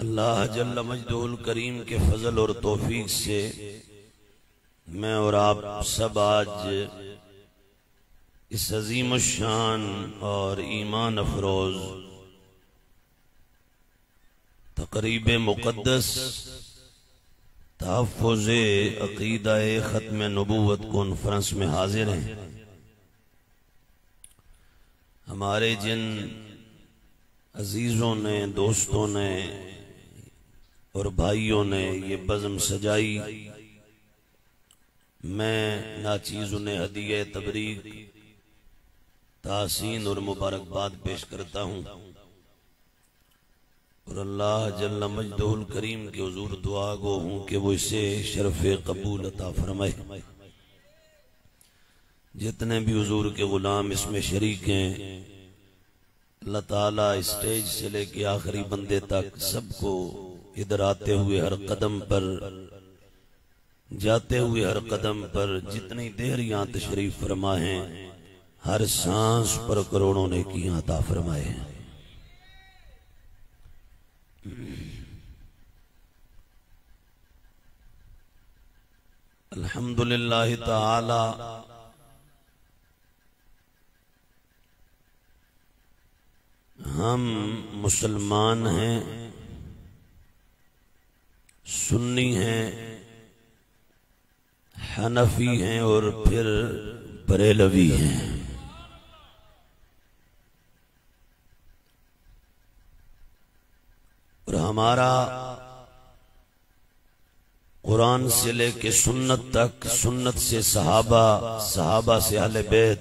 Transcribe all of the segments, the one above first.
अल्लाह जल्ल मजदुल करीम के फजल और तौफीक से मैं और आप सब आज इस अजीम शान और ईमान अफरोज तकरीब मुक़द्दस तहफ़्फ़ुज़े अक़ीदा-ए ख़त्म नबूवत कॉन्फ्रेंस में हाजिर हैं। हमारे जिन अजीजों ने, दोस्तों ने और भाइयों ने ये बज़्म सजाई, मैं नाचीज़ उन्हें हदीये तबरीक, तासीन और मुबारकबाद पेश करता हूँ और अल्लाह जल्ल मजदुल करीम के हुजूर दुआ गो हूँ कि वो इसे शरफ़े कबूल अता फरमाए। जितने भी हुजूर के गुलाम इसमें शरीक हैं, अल्लाह ताला स्टेज से लेके आखिरी बंदे तक सबको इधर आते हुए हर कदम पर, जाते हुए हर कदम पर, जितनी देर यहाँ तशरीफ फरमा है, हर सांस पर करोड़ों नेकियां अता फरमाए। अल्हम्दुलिल्लाह ताला हम मुसलमान हैं, सुन्नी हैं, हनफी हैं और फिर बरेलवी हैं। और हमारा कुरान से लेके सुन्नत तक, सुन्नत से सहाबा, सहाबा से अहले बैत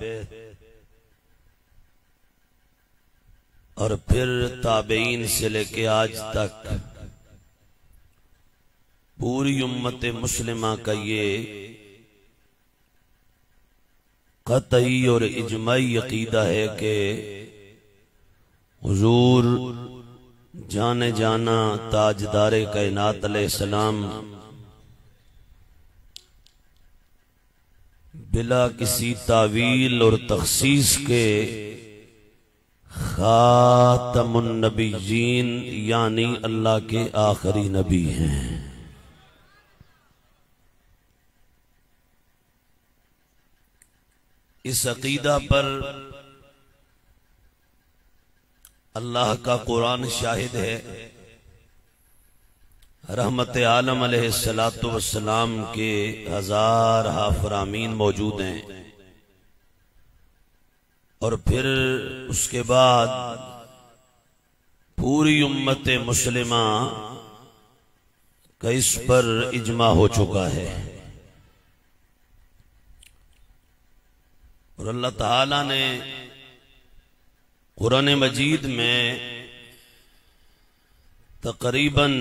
और फिर ताबईन से लेके आज तक पूरी उम्मत मुस्लिमा का ये कतई और इजमाई अकीदा है कि हुजूर जाने जाना ताजदारे कायनात अलैहिस्सलाम बिला किसी तावील और तखसीस के खातमुन नबीयीन यानी अल्लाह के आखिरी नबी हैं। इस अकीदा पर अल्लाह का कुरान शाहिद है। रहमत आलम अलैहिस्सलातु वस्सलाम के हजार हाफरामीन मौजूद हैं और फिर उसके बाद पूरी उम्मत मुस्लिमा का इस पर इजमा हो चुका है। और अल्लाह ताला ने कुरान मजीद में तकरीबन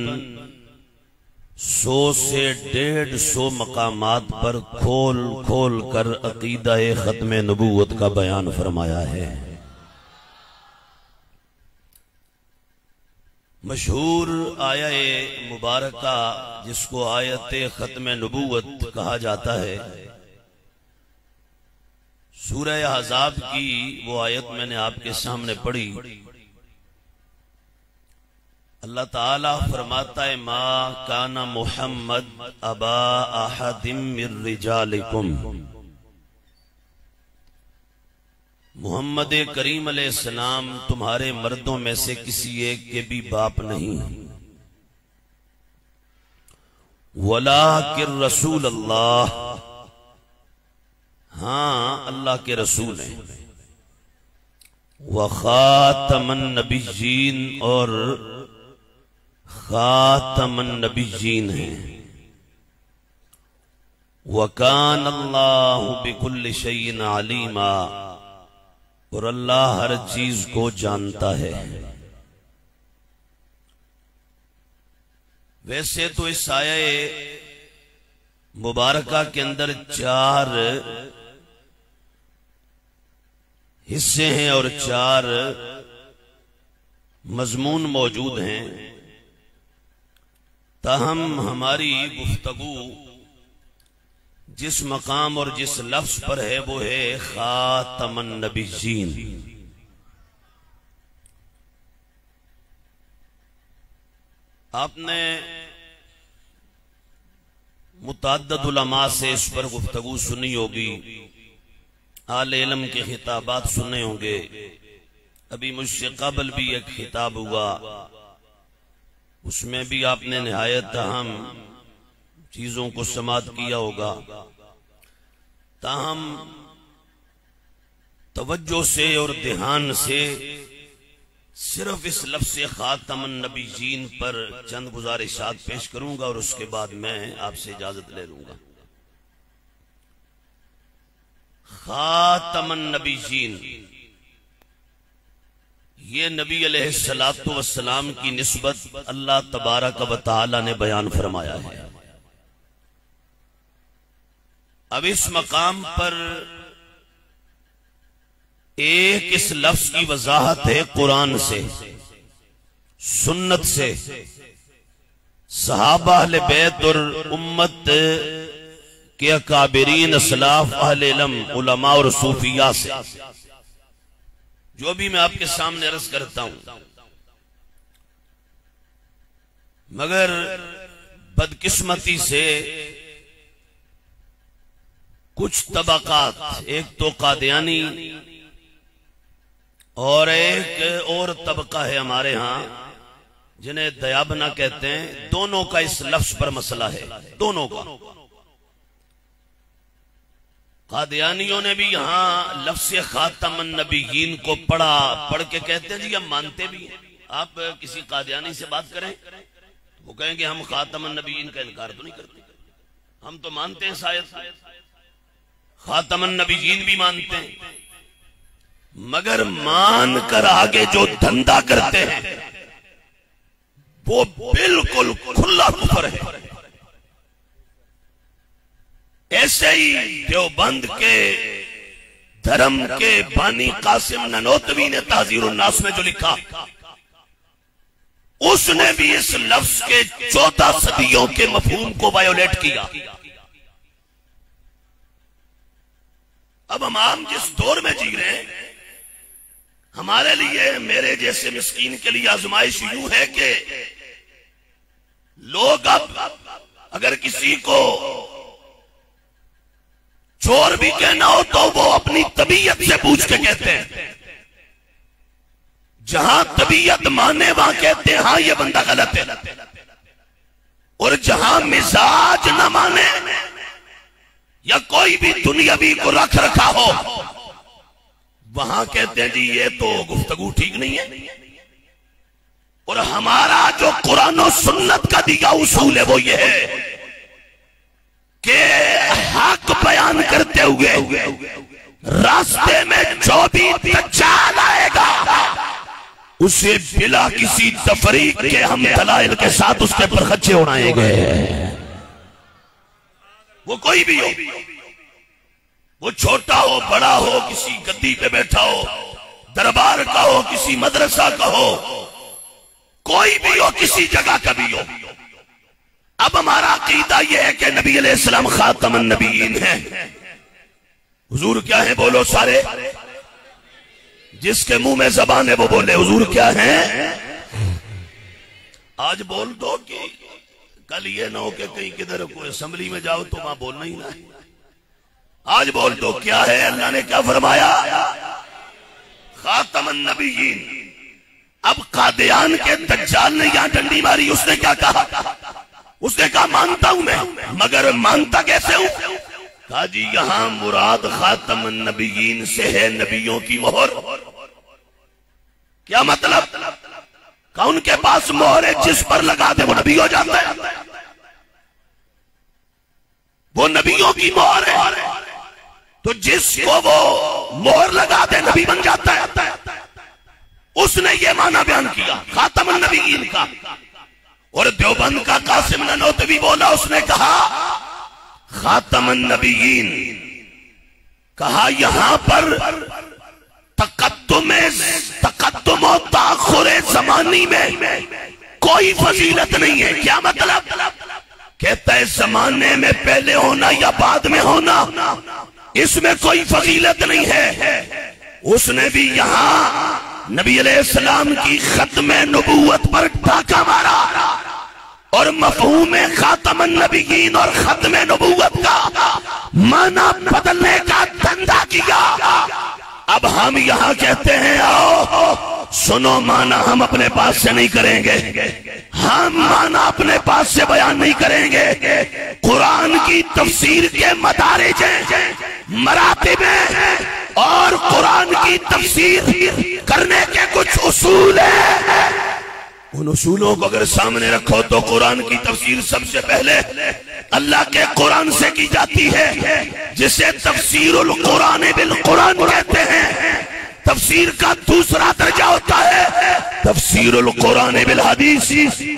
100 से 150 मकामात पर खोल खोल कर अकीदा-ए ख़त्म नबूवत का बयान फरमाया है। मशहूर आया-ए मुबारका जिसको आयत ख़त्म नबूवत कहा जाता है, सूरह अहज़ाब की वो आयत मैंने आपके सामने पढ़ी। अल्लाह ताला फरमाता है, मा काना मुहम्मद अबा अहदिम मिर रिजालिकुम, मुहम्मद करीम अलैहिस्सलाम तुम्हारे मर्दों में से किसी एक के भी बाप नहीं, वलाकिर रसूल अल्लाह, हाँ अल्लाह के रसूल हैं, व खातमन नबिय्यीन और खातमन नबिय्यीन हैं, व कान अल्लाहु बिकुल्लि शैइन अलीमा, और अल्लाह हर चीज को जानता है। वैसे तो इस आये मुबारका के अंदर 4 हिस्से हैं और 4 मजमून मौजूद हैं, ताहम हमारी गुफ्तगू जिस मकाम और जिस लफ्ज पर है वो है खातमन नबिय्यीन। आपने मुतअद्दिद उलमा से इस पर गुफ्तगू सुनी होगी, आले इल्म के खिताबात सुने होंगे। अभी मुझसे कबल भी एक खिताब हुआ, उसमें भी आपने निहायत अहम चीजों को समाअत किया होगा। ताहम तवज्जो से और ध्यान से सिर्फ इस लफ्ज़ खातमुन नबीयीन पर चंद गुजारिशात पेश करूंगा और उसके बाद मैं आपसे इजाजत ले लूंगा। खातमुन नबीयीन, ये नबी अलैहिस्सलातु वस्सलाम की निस्बत अल्लाह तबारक व तआला ने बयान फरमाया है। अब इस मकाम पर एक इस लफ्ज की वजाहत है कुरान से, सुन्नत से, सहाबा अहले बैत और उम्मत के अकाबिरीन असलाफ अहले इल्म उलमा और सूफिया से। जो भी मैं आपके सामने अर्ज करता हूं, मगर बदकिस्मती से कुछ तबकात, एक तो कादियानी और एक और तबका है हमारे यहां जिन्हें दयाबना कहते हैं, दोनों का इस लफ्ज पर मसला है, दोनों का। कादियानियों ने भी यहां लफ्ज़ खातमुन नबीयीन को पढ़ के कहते हैं जी हम मानते भी हैं। आप किसी कादियानी से बात करें वो कहेंगे हम खातमुन नबीयीन का इनकार तो नहीं करते, हम तो मानते हैं, शायद खातमुन नबीयीन भी मानते हैं, मगर मान कर आगे जो धंधा करते हैं वो बिल्कुल खुला कुफर है। ऐसे ही देवबंद के धर्म के बानी कासिम ननोतवी ने ताज़ीरुन नास में जो लिखा, उसने भी इस लफ्ज के 14 सदियों के मफहूम को वायोलेट किया। अब हम आम जिस दौर में जी रहे हैं, हमारे लिए, मेरे जैसे मिस्कीन के लिए आजमाइश यूं है कि लोग अब अगर किसी को चोर भी कहना हो तो वो अपनी तबीयत से पूछ के कहते हैं। जहां तबीयत माने वहां कहते हैं हाँ ये बंदा गलत है, और जहां मिजाज न माने या कोई भी दुनियावी को रख रखा हो वहां कहते हैं जी ये तो गुफ्तगू ठीक नहीं है। और हमारा जो कुरान और सुन्नत का दिया उसूल है वो ये है कि हक बयान करते हुए रास्ते में जो भी दज्जाल आएगा उसे बिला किसी तफरीक के हम दलाइल के साथ उसके पर खच्चे उड़ाएंगे। वो कोई भी हो, वो छोटा हो बड़ा हो, किसी गद्दी पे बैठा हो, दरबार का हो, किसी मदरसा का हो, कोई भी हो, किसी जगह का भी हो। अब हमारा अकीदा यह है कि नबी अलैहिस्सलाम खातमुन नबीयीन है। हुजूर क्या है बोलो सारे, जिसके मुंह में जबान है वो बोले हुजूर क्या है। आज बोल दो कि कल ये ना हो कि कहीं किधर कोई असेंबली में जाओ तो वहां बोलना ही ना है। आज बोल दो क्या है, अल्लाह ने क्या फरमाया, खातमुन नबीयीन। अब कादियान के दज्जाल ने यहां डंडी मारी, उसने क्या कहा, उसने कहा मानता हूं मैं, मगर मानता कैसे हूं। कहा जी यहां मुराद खातमुन नबीयीन से है नबियों की मोहर। क्या मतलब, कहा उनके पास मोहर है, जिस पर लगा दे वो नबी हो जाता है, वो नबियों की मोहर है। तो जिसको वो मोहर लगा दे नबी बन जाता है। उसने ये माना बयान किया खातमुन नबीयीन का। और देवबंद का कासिम ननोतवी बोला, उसने कहा खातमुन नबीयीन, कहा यहां पर तकद्दुम और ताखुरे ज़मानी में कोई फजीलत नहीं है। क्या मतलब, कहता है जमाने में पहले होना या बाद में होना इसमें कोई फजीलत नहीं है। उसने भी यहां नबी अलैहिस्सलाम की खत्म नबूवत पर डाका मारा। और मफहूम खातमन नबीयीन और खत्म नबूवत का माना बदलने का धंधा किया। अब हम यहाँ कहते हैं आओ सुनो, माना हम अपने पास से नहीं करेंगे, हम माना अपने पास से बयान नहीं करेंगे। कुरान की तफसीर के मदारिज मरातिब और कुरान की तफसीर करने के कुछ उसूल हैं। उन उसूलों को अगर सामने रखो तो कुरान की तफसीर सबसे पहले अल्लाह के कुरान से की जाती है, जिसे तफसीरुल कुरान बिल कुरान कहते हैं। तफसीर का दूसरा दर्जा होता है तफसीरुल कुरान बिल हदीस।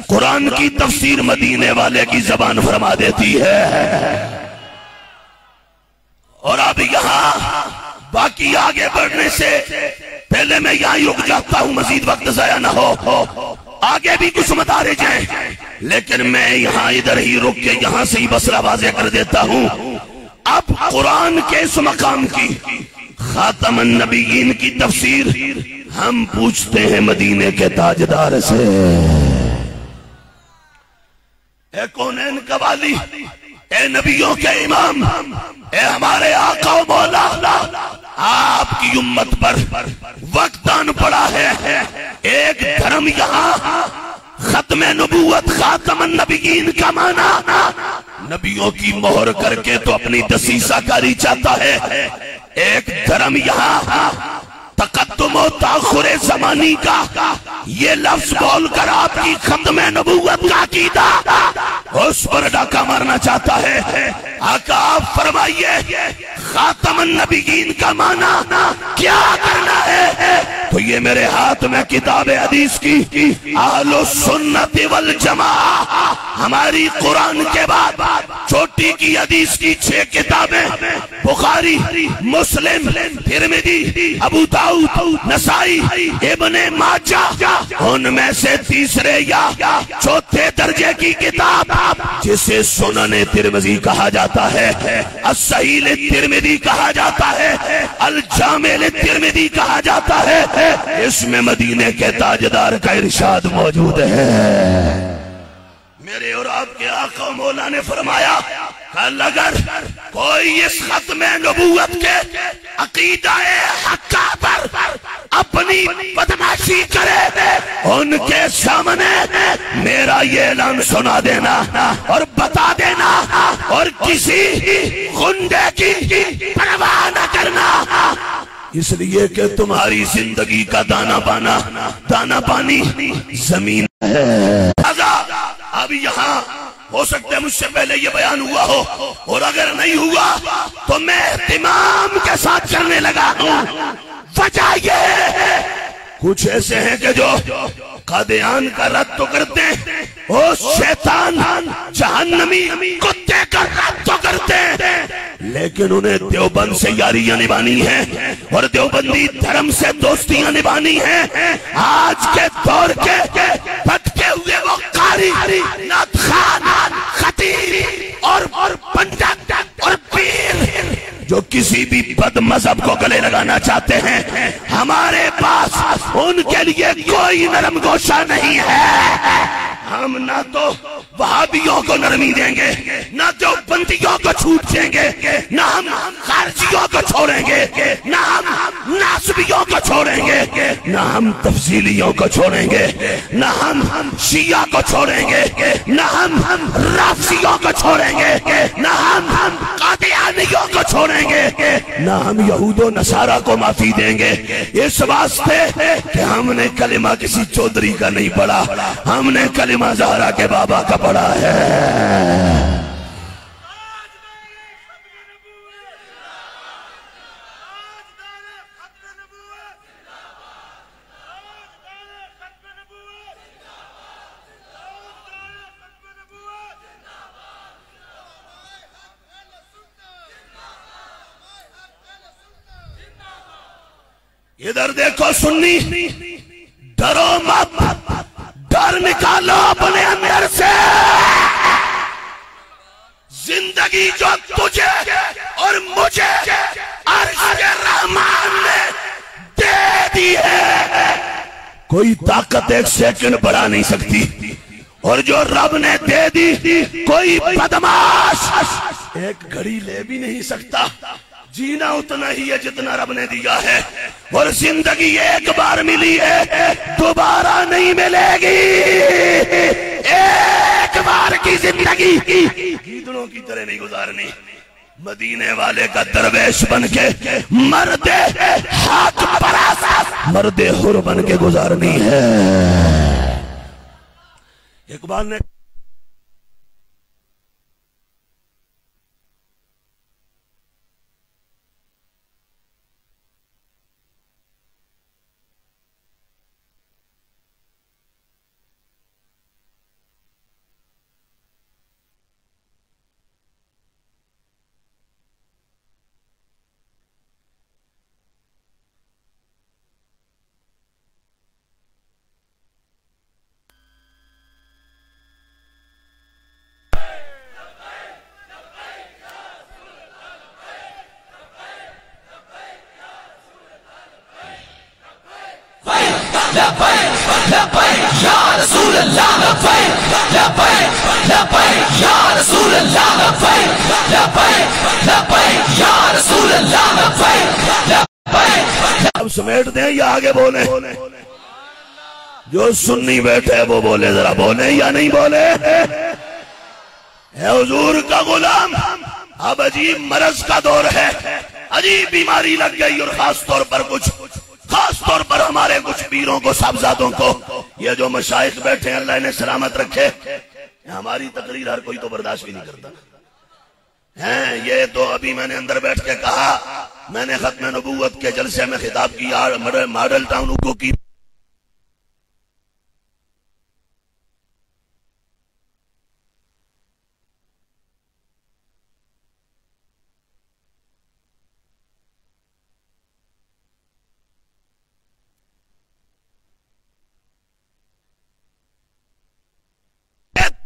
कुरान की तफसीर मदीने वाले की जबान फरमा देती है। और अब यहाँ बाकी आगे बढ़ने से पहले मैं यहाँ रुक जाता हूँ, मजीद वक्त जाया ना हो। आगे भी कुछ मदारिज हैं, लेकिन मैं यहाँ इधर ही रुक के यहाँ से ही बसरा वाज़े कर देता हूँ। अब कुरान के इस मकाम की खातमन नबीयीन की तफसीर हम पूछते हैं मदीने के ताजदार से। ए कौनैन का वाली, ए नबियों के इमाम, ए हमारे आका व मौला, आपकी उम्मत पर वक्त आन पड़ा है। एक धर्म यहाँ खत्म नबूवत खातमन नबीयीन का माना नबियों की मोहर करके तो अपनी दसीसाकारी चाहता है। एक धर्म यहाँ तकद्दुम और ताखुरे ज़मानी का ये लफ्ज बोलकर आपकी खत्म नबूवत का अकीदा उस पर डाका मारना चाहता है। आका आप फरमाइए खातमन नबीयीन का माना क्या करना है? तो ये मेरे हाथ में किताब हदीस की आलो सुन्नत वल जमा, हमारी कुरान के बाद छोटी की हदीस की 6 किताबें, बुखारी, मुस्लिम, तिरमिजी, अबू दाऊद, नसाई, इब्ने माजा, उनमें से तीसरे या चौथे दर्जे की किताब जिसे सुनने तिरमिजी कहा जाता है, अस्सहीह तिरमिजी कहा जाता है, अल जामे तिरमिजी कहा जाता है, इसमें मदीने के ताजदार का इरशाद मौजूद है। मेरे और आपके आका मौला ने फरमाया कल अगर कोई इस खत्म नबूवत के अकीदाए हक्का पर अपनी बदमाशी करे, उनके सामने मेरा ये ऐलान सुना देना और बता देना और किसी गुंडे की परवाह न करना, इसलिए कि तुम्हारी जिंदगी का दाना पानी जमीन है। अब यहाँ हो सकता है मुझसे पहले ये बयान हुआ हो, और अगर नहीं हुआ तो मैं इमाम के साथ चलने लगा हूँ। वजह ये है कुछ ऐसे हैं कि जो कादियान का रद्द तो करते हैं, ओ शैतान जहन्नमी कुत्ते का रद्द तो करते हैं, लेकिन उन्हें देवबंद से यारियां निभानी है और देवबंदी धर्म से दोस्तियां निभानी है। आज के दौर के भटके हुए वो कारी, नाथखान, खतीब और पंडित और पीर जो किसी भी बद मजहब को गले लगाना चाहते हैं, हमारे पास उनके लिए कोई नरम गोशा नहीं है। हम ना तो वहाबियों को नरमी देंगे, ना तो बंदियों को छूट देंगे, ना हम खारजियों को छोड़ेंगे, ना हम नासबियों को छोड़ेंगे, ना हम तफसीलियों को छोड़ेंगे, ना हम शिया को छोड़ेंगे, ना हम राफियों को छोड़ेंगे, ना हम कादियानियों को छोड़ेंगे, ना हम यहूदो नसारा को माफी देंगे। इस वास्ते कि हमने कलिमा किसी चौधरी का नहीं पढ़ा, हमने कलिमा ज़हरा के बाबा का पढ़ा है। इधर देखो सुन्नी, डरो मत, डर निकालो अपने अंदर से। जिंदगी जो तुझे और मुझे अर्श के रहमान ने दे दी है, कोई ताकत एक सेकंड बढ़ा नहीं सकती और जो रब ने दे दी कोई बदमाश एक घड़ी ले भी नहीं सकता। जीना उतना ही है जितना रब ने दिया है, और जिंदगी एक बार मिली है, दोबारा नहीं मिलेगी। एक बार की जिंदगी गीदड़ों की तरह नहीं गुजारनी। मदीने वाले का दरवेश बन के मर्दे हाथ परास मर्दे हुर बन के गुजारनी है। इकबाल ने अब समेट दें या आगे बोले? जो सुन्नी बैठे है वो बोले, जरा बोले या नहीं बोले? है हुजूर का गुलाम। अब अजीब मरज का दौर है, अजीब बीमारी लग गई, और खास तौर पर हमारे कुछ पीरों को, साहबजादों को, ये जो मशाइख बैठे हैं अल्लाह ने सलामत रखे, हमारी तकरीर हर कोई तो बर्दाश्त भी नहीं करता है। ये तो अभी मैंने अंदर बैठ के कहा, मैंने खत्म नबूवत के जलसे में खिताब किया मॉडल टाउन को की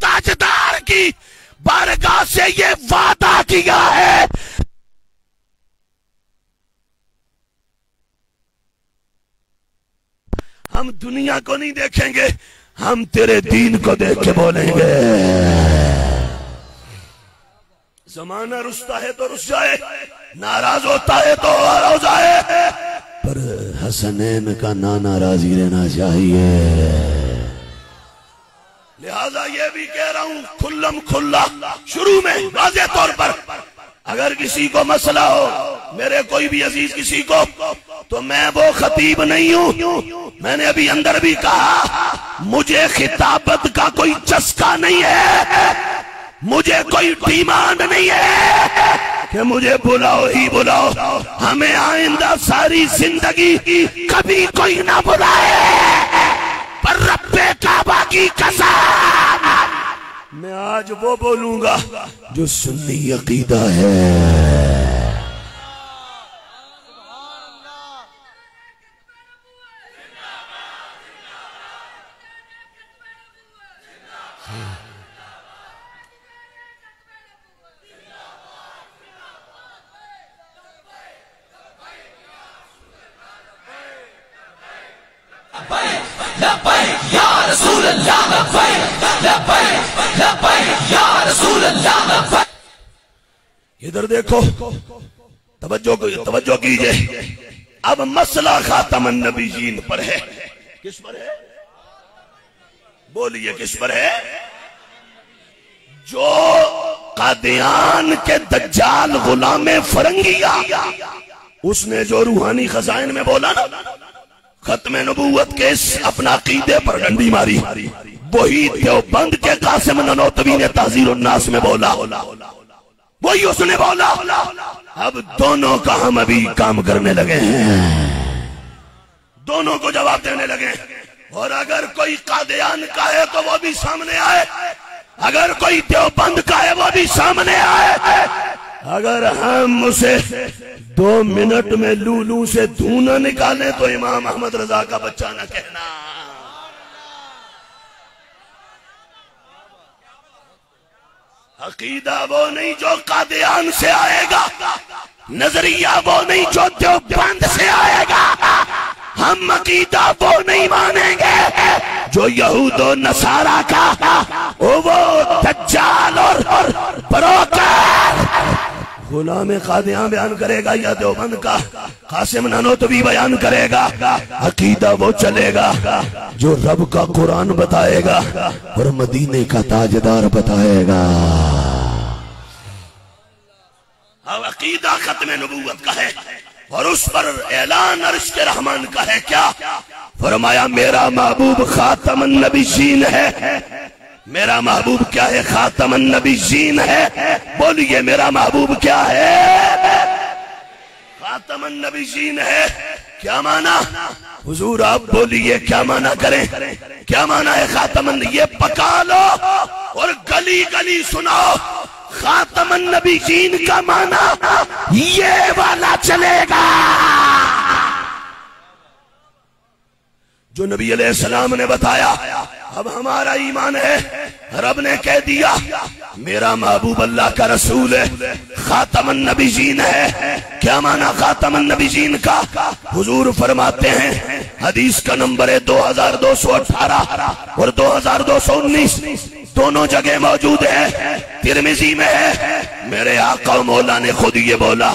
ताजदार की बारगाह से ये वादा किया है, हम दुनिया को नहीं देखेंगे, हम तेरे दीन को देख के बोलेंगे। जमाना रुसता है तो रुस जाए, नाराज होता है तो हो जाए, पर हसनैन का ना नाराजी रहना चाहिए। लिहाजा ये भी कह रहा हूं खुल्लम खुल्ला, शुरू में वाज़े तौर पर, अगर किसी को मसला हो, मेरे कोई भी अजीज किसी को, तो मैं वो खतीब नहीं हूं। मैंने अभी अंदर भी कहा, मुझे खिताबत का कोई चस्का नहीं है, मुझे कोई डिमांड नहीं है कि मुझे बुलाओ ही बुलाओ। हमें आइंदा सारी जिंदगी कभी कोई ना बुलाए, पर रब्बे काबा की कसम मैं आज वो बोलूंगा जो सुन्नी अकीदा है। इधर देखो, तवज्जो कीजिए। अब मसला खातमन नबीयीन पर है। किस पर है? बोलिए किस पर है? जो कादियान के दज्जाल गुलामे फरंगिया, उसने जो रूहानी खजाइन में बोला ना, खत्म नबूवत के अपना अकीदे पर डंडी मारी, वही देवबंद के कासिम ननौतवी ने ताज़ीर उन्नास में बोला, वही उसने बोला। अब दोनों का हम अभी काम करने लगे हैं, दोनों को जवाब देने लगे। और अगर कोई कादियान का है तो वो भी सामने आए, अगर कोई देवबंद का है वो भी सामने आए। अगर हम उसे 2 मिनट में लूलू से धू न निकाले तो इमाम अहमद रजा का बच्चा न कहना। अकीदा वो नहीं जो कादियान से आएगा, नजरिया वो नहीं जो देवबंद से आएगा, हम अकीदा वो नहीं मानेंगे जो यहूद और नसारा का गुलाम कादियां बयान करेगा या देवबंद का कासिम नानोतवी बयान करेगा। अकीदा वो चलेगा जो रब का कुरान बताएगा और मदीने का ताजदार बताएगा। अब अकीदा खत्म नबूवत का है और उस पर ऐलान अर्श के रहमान का है। क्या फरमाया? मेरा महबूब खातमन नबीयीन है। मेरा महबूब क्या है? खातमन नबीयीन है। बोलिए मेरा महबूब क्या है? खातमन नबीयीन है। क्या माना? हुजूर आप बोलिए क्या माना करें? क्या माना है खातमन? ये पका लो और गली गली सुनाओ। खातमन नबीयीन का माना ये वाला चलेगा जो नबी अलैहिस्सलाम ने बताया। अब हमारा ईमान है, रब ने कह दिया मेरा महबूब अल्लाह का रसूल है, खातमन नबीयीन है। क्या माना खातमन नबीयीन का? हुजूर फरमाते हैं, हदीस का नंबर है 2218 और 2219, दोनों जगह मौजूद है। तिरमिजी में है, मेरे आका मौला ने खुद ये बोला।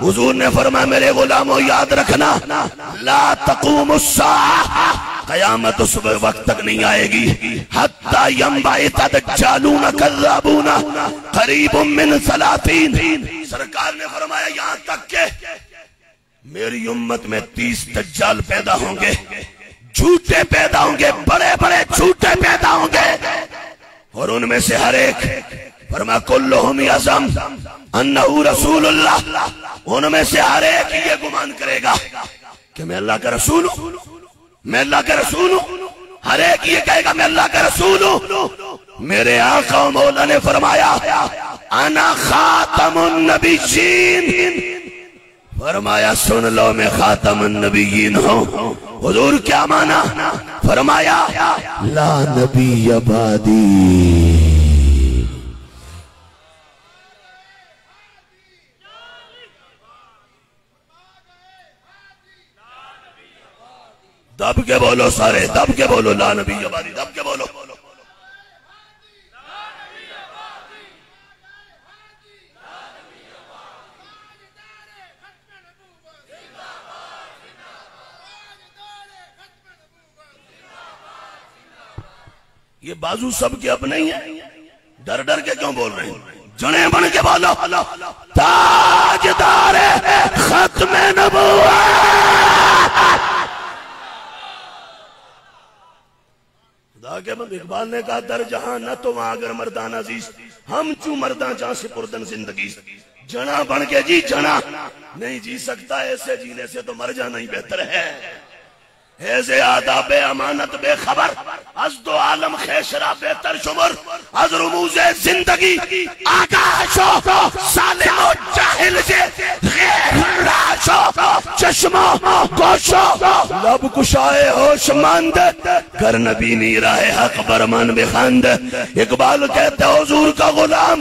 हुजूर ने फरमाया मेरे गुलामों याद रखना, ला तक़ूमुस्साअह, कयामत उस वक्त तक नहीं आएगी, हत्ता यंबाइत दज्जालून कज़्ज़ाबून करीबुम मिन सलातीन। सरकार ने फरमाया यहाँ तक के मेरी उम्मत में 30 दज्जाल पैदा होंगे, झूठे पैदा होंगे, बड़े बड़े झूठे पैदा होंगे और उनमें से हर एक फरमा कुल्लुहुम यज़म अन्नहु रसूलुल्लाह, उनमें से हर एक ये गुमान करेगा कि मैं अल्लाह का रसूल हूं, मैं अल्लाह का रसूल हूं। हर एक ये कहेगा मैं अल्लाह का रसूल हूं। मेरे आका मौला ने फरमाया अना खातमुन नबीयीन, फरमाया सुन लो मैं खातमुन नबीयीन हूं। हुजूर क्या माना? फरमाया ला नबी अबादी। दब के बोलो सारे, दब के बोलो, ला नबी अबादी, दब के बोलो। ये बाजू सबके अपने ही है, डर डर के क्यों बोल रहे हैं? जने बन के बोलो, ताजदार खत्म नबूवत। इकबाल ने कहा दर जहां न तो वहां अगर मर्दान अजीज, हम चू मर्दा जहां से पुरदन जिंदगी। जना बन के जी जना नहीं जी सकता, ऐसे जीने से तो मर जाना ही बेहतर है। ऐसे आदाबे अमानत बेखबर अज दो आलम खेशरा बेहतर शुमर अज रुमूज़े जिंदगी आकाशो सालिमो जाहिल से राशो चश्मो गोशो लब कुशाए होशमंद कर नबी नीरा है हक बरमान बेखंद। इकबाल कहते हुजूर का गुलाम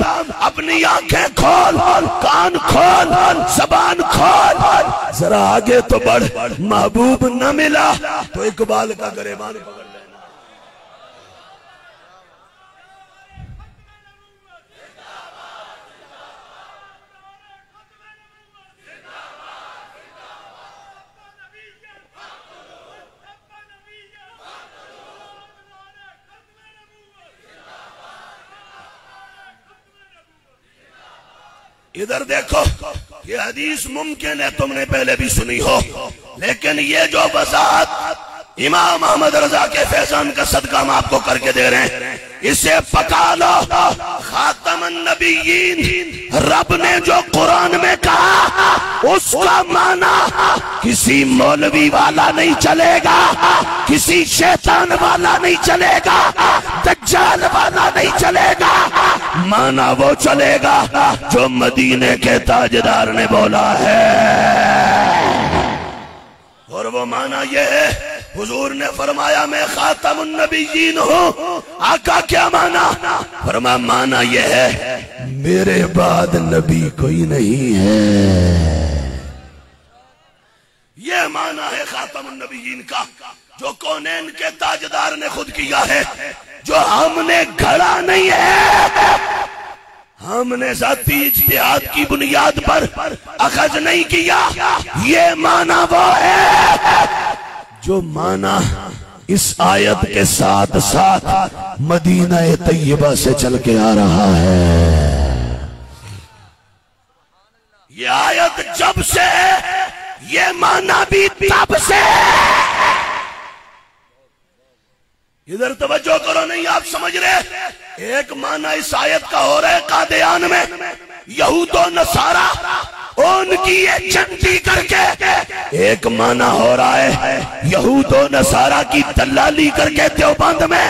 अपनी आंखें खोल, कान खोल, जबान खोल, जरा आगे तो बढ़। महबूब न मिला तो इकबाल का गरेबान पकड़ लेना। इधर देखो, ये हदीस मुमकिन है तुमने पहले भी सुनी हो, लेकिन ये जो वज़ाहत इमाम अहमद रजा के फैजान का सदका हम आपको करके दे रहे हैं, इसे पका लो। खातमुन नबीयीन रब ने जो कुरान में कहा उसका माना किसी मौलवी वाला नहीं चलेगा, किसी शैतान वाला नहीं चलेगा, दज्जाल वाला नहीं चलेगा। माना वो चलेगा जो मदीने के ताजदार ने बोला है, और वो माना ये है हुजूर ने फरमाया मैं खातमुन नबीयीन हूँ। आका क्या माना? फरमाया माना ये है मेरे बाद नबी कोई नहीं है। ये माना है खातमुन नबीयीन का जो कौनैन के ताजदार ने खुद किया है, जो हमने घड़ा नहीं है, हमने जाती इज्तिहाद की बुनियाद पर अखज नहीं किया। ये माना वो है जो माना इस आयत के साथ साथ मदीना तैयबा से चल के आ रहा है। ये आयत जब से है, ये माना भी तब से। इधर तवज्जो करो, नहीं आप समझ रहे। एक माना इस आयत का हो रहा है कादियान में यहूद और नसारा उनकी ये चंदी करके। एक माना हो रहा है यहूद और नसारा की दलाली करके देवबंद में।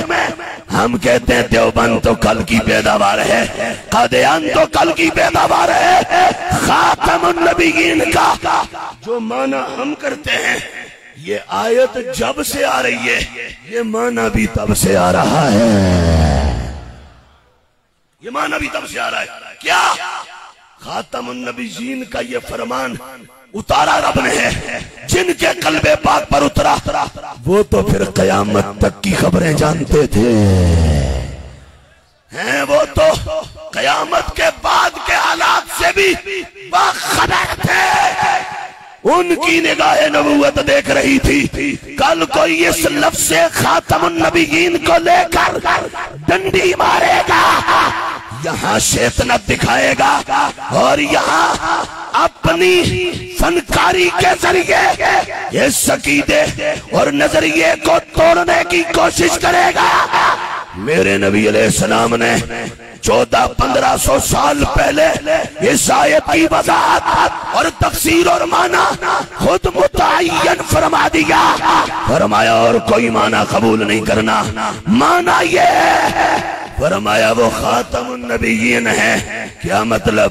हम कहते हैं देवबंद तो कल की पैदावार है, कादियान तो कल की पैदावार है। खातमुन नबीयीन का जो माना हम करते हैं, ये आयत जब से आ रही है, ये माना भी तब से आ रहा है। ये माना भी तब से आ रहा है। क्या खातमुन नबीयीन का ये फरमान उतारा रब ने है, जिनके कल्बे पाक पर उतरा वो तो फिर कयामत तक की खबरें जानते थे। हैं वो तो कयामत के बाद के हालात से भी बाखबर थे। उनकी निगाहे नबूवत देख रही थी। कल कोई इस लफ्ज़ से खातमुन नबीयीन को लेकर डंडी मारेगा, यहाँ शैतानत दिखाएगा और यहाँ अपनी फनकारी के जरिए इस अकीदे और नजरिए को तोड़ने की कोशिश करेगा। मेरे नबी अलैहिस्सलाम ने 1400-1500 साल पहले इस आयत की वजाहत और तफसीर और माना खुद मुतअय्यन फरमा दिया। फरमाया और कोई माना कबूल नहीं करना। माना ये फरमाया वो खातमुन नबीयीन है। क्या मतलब?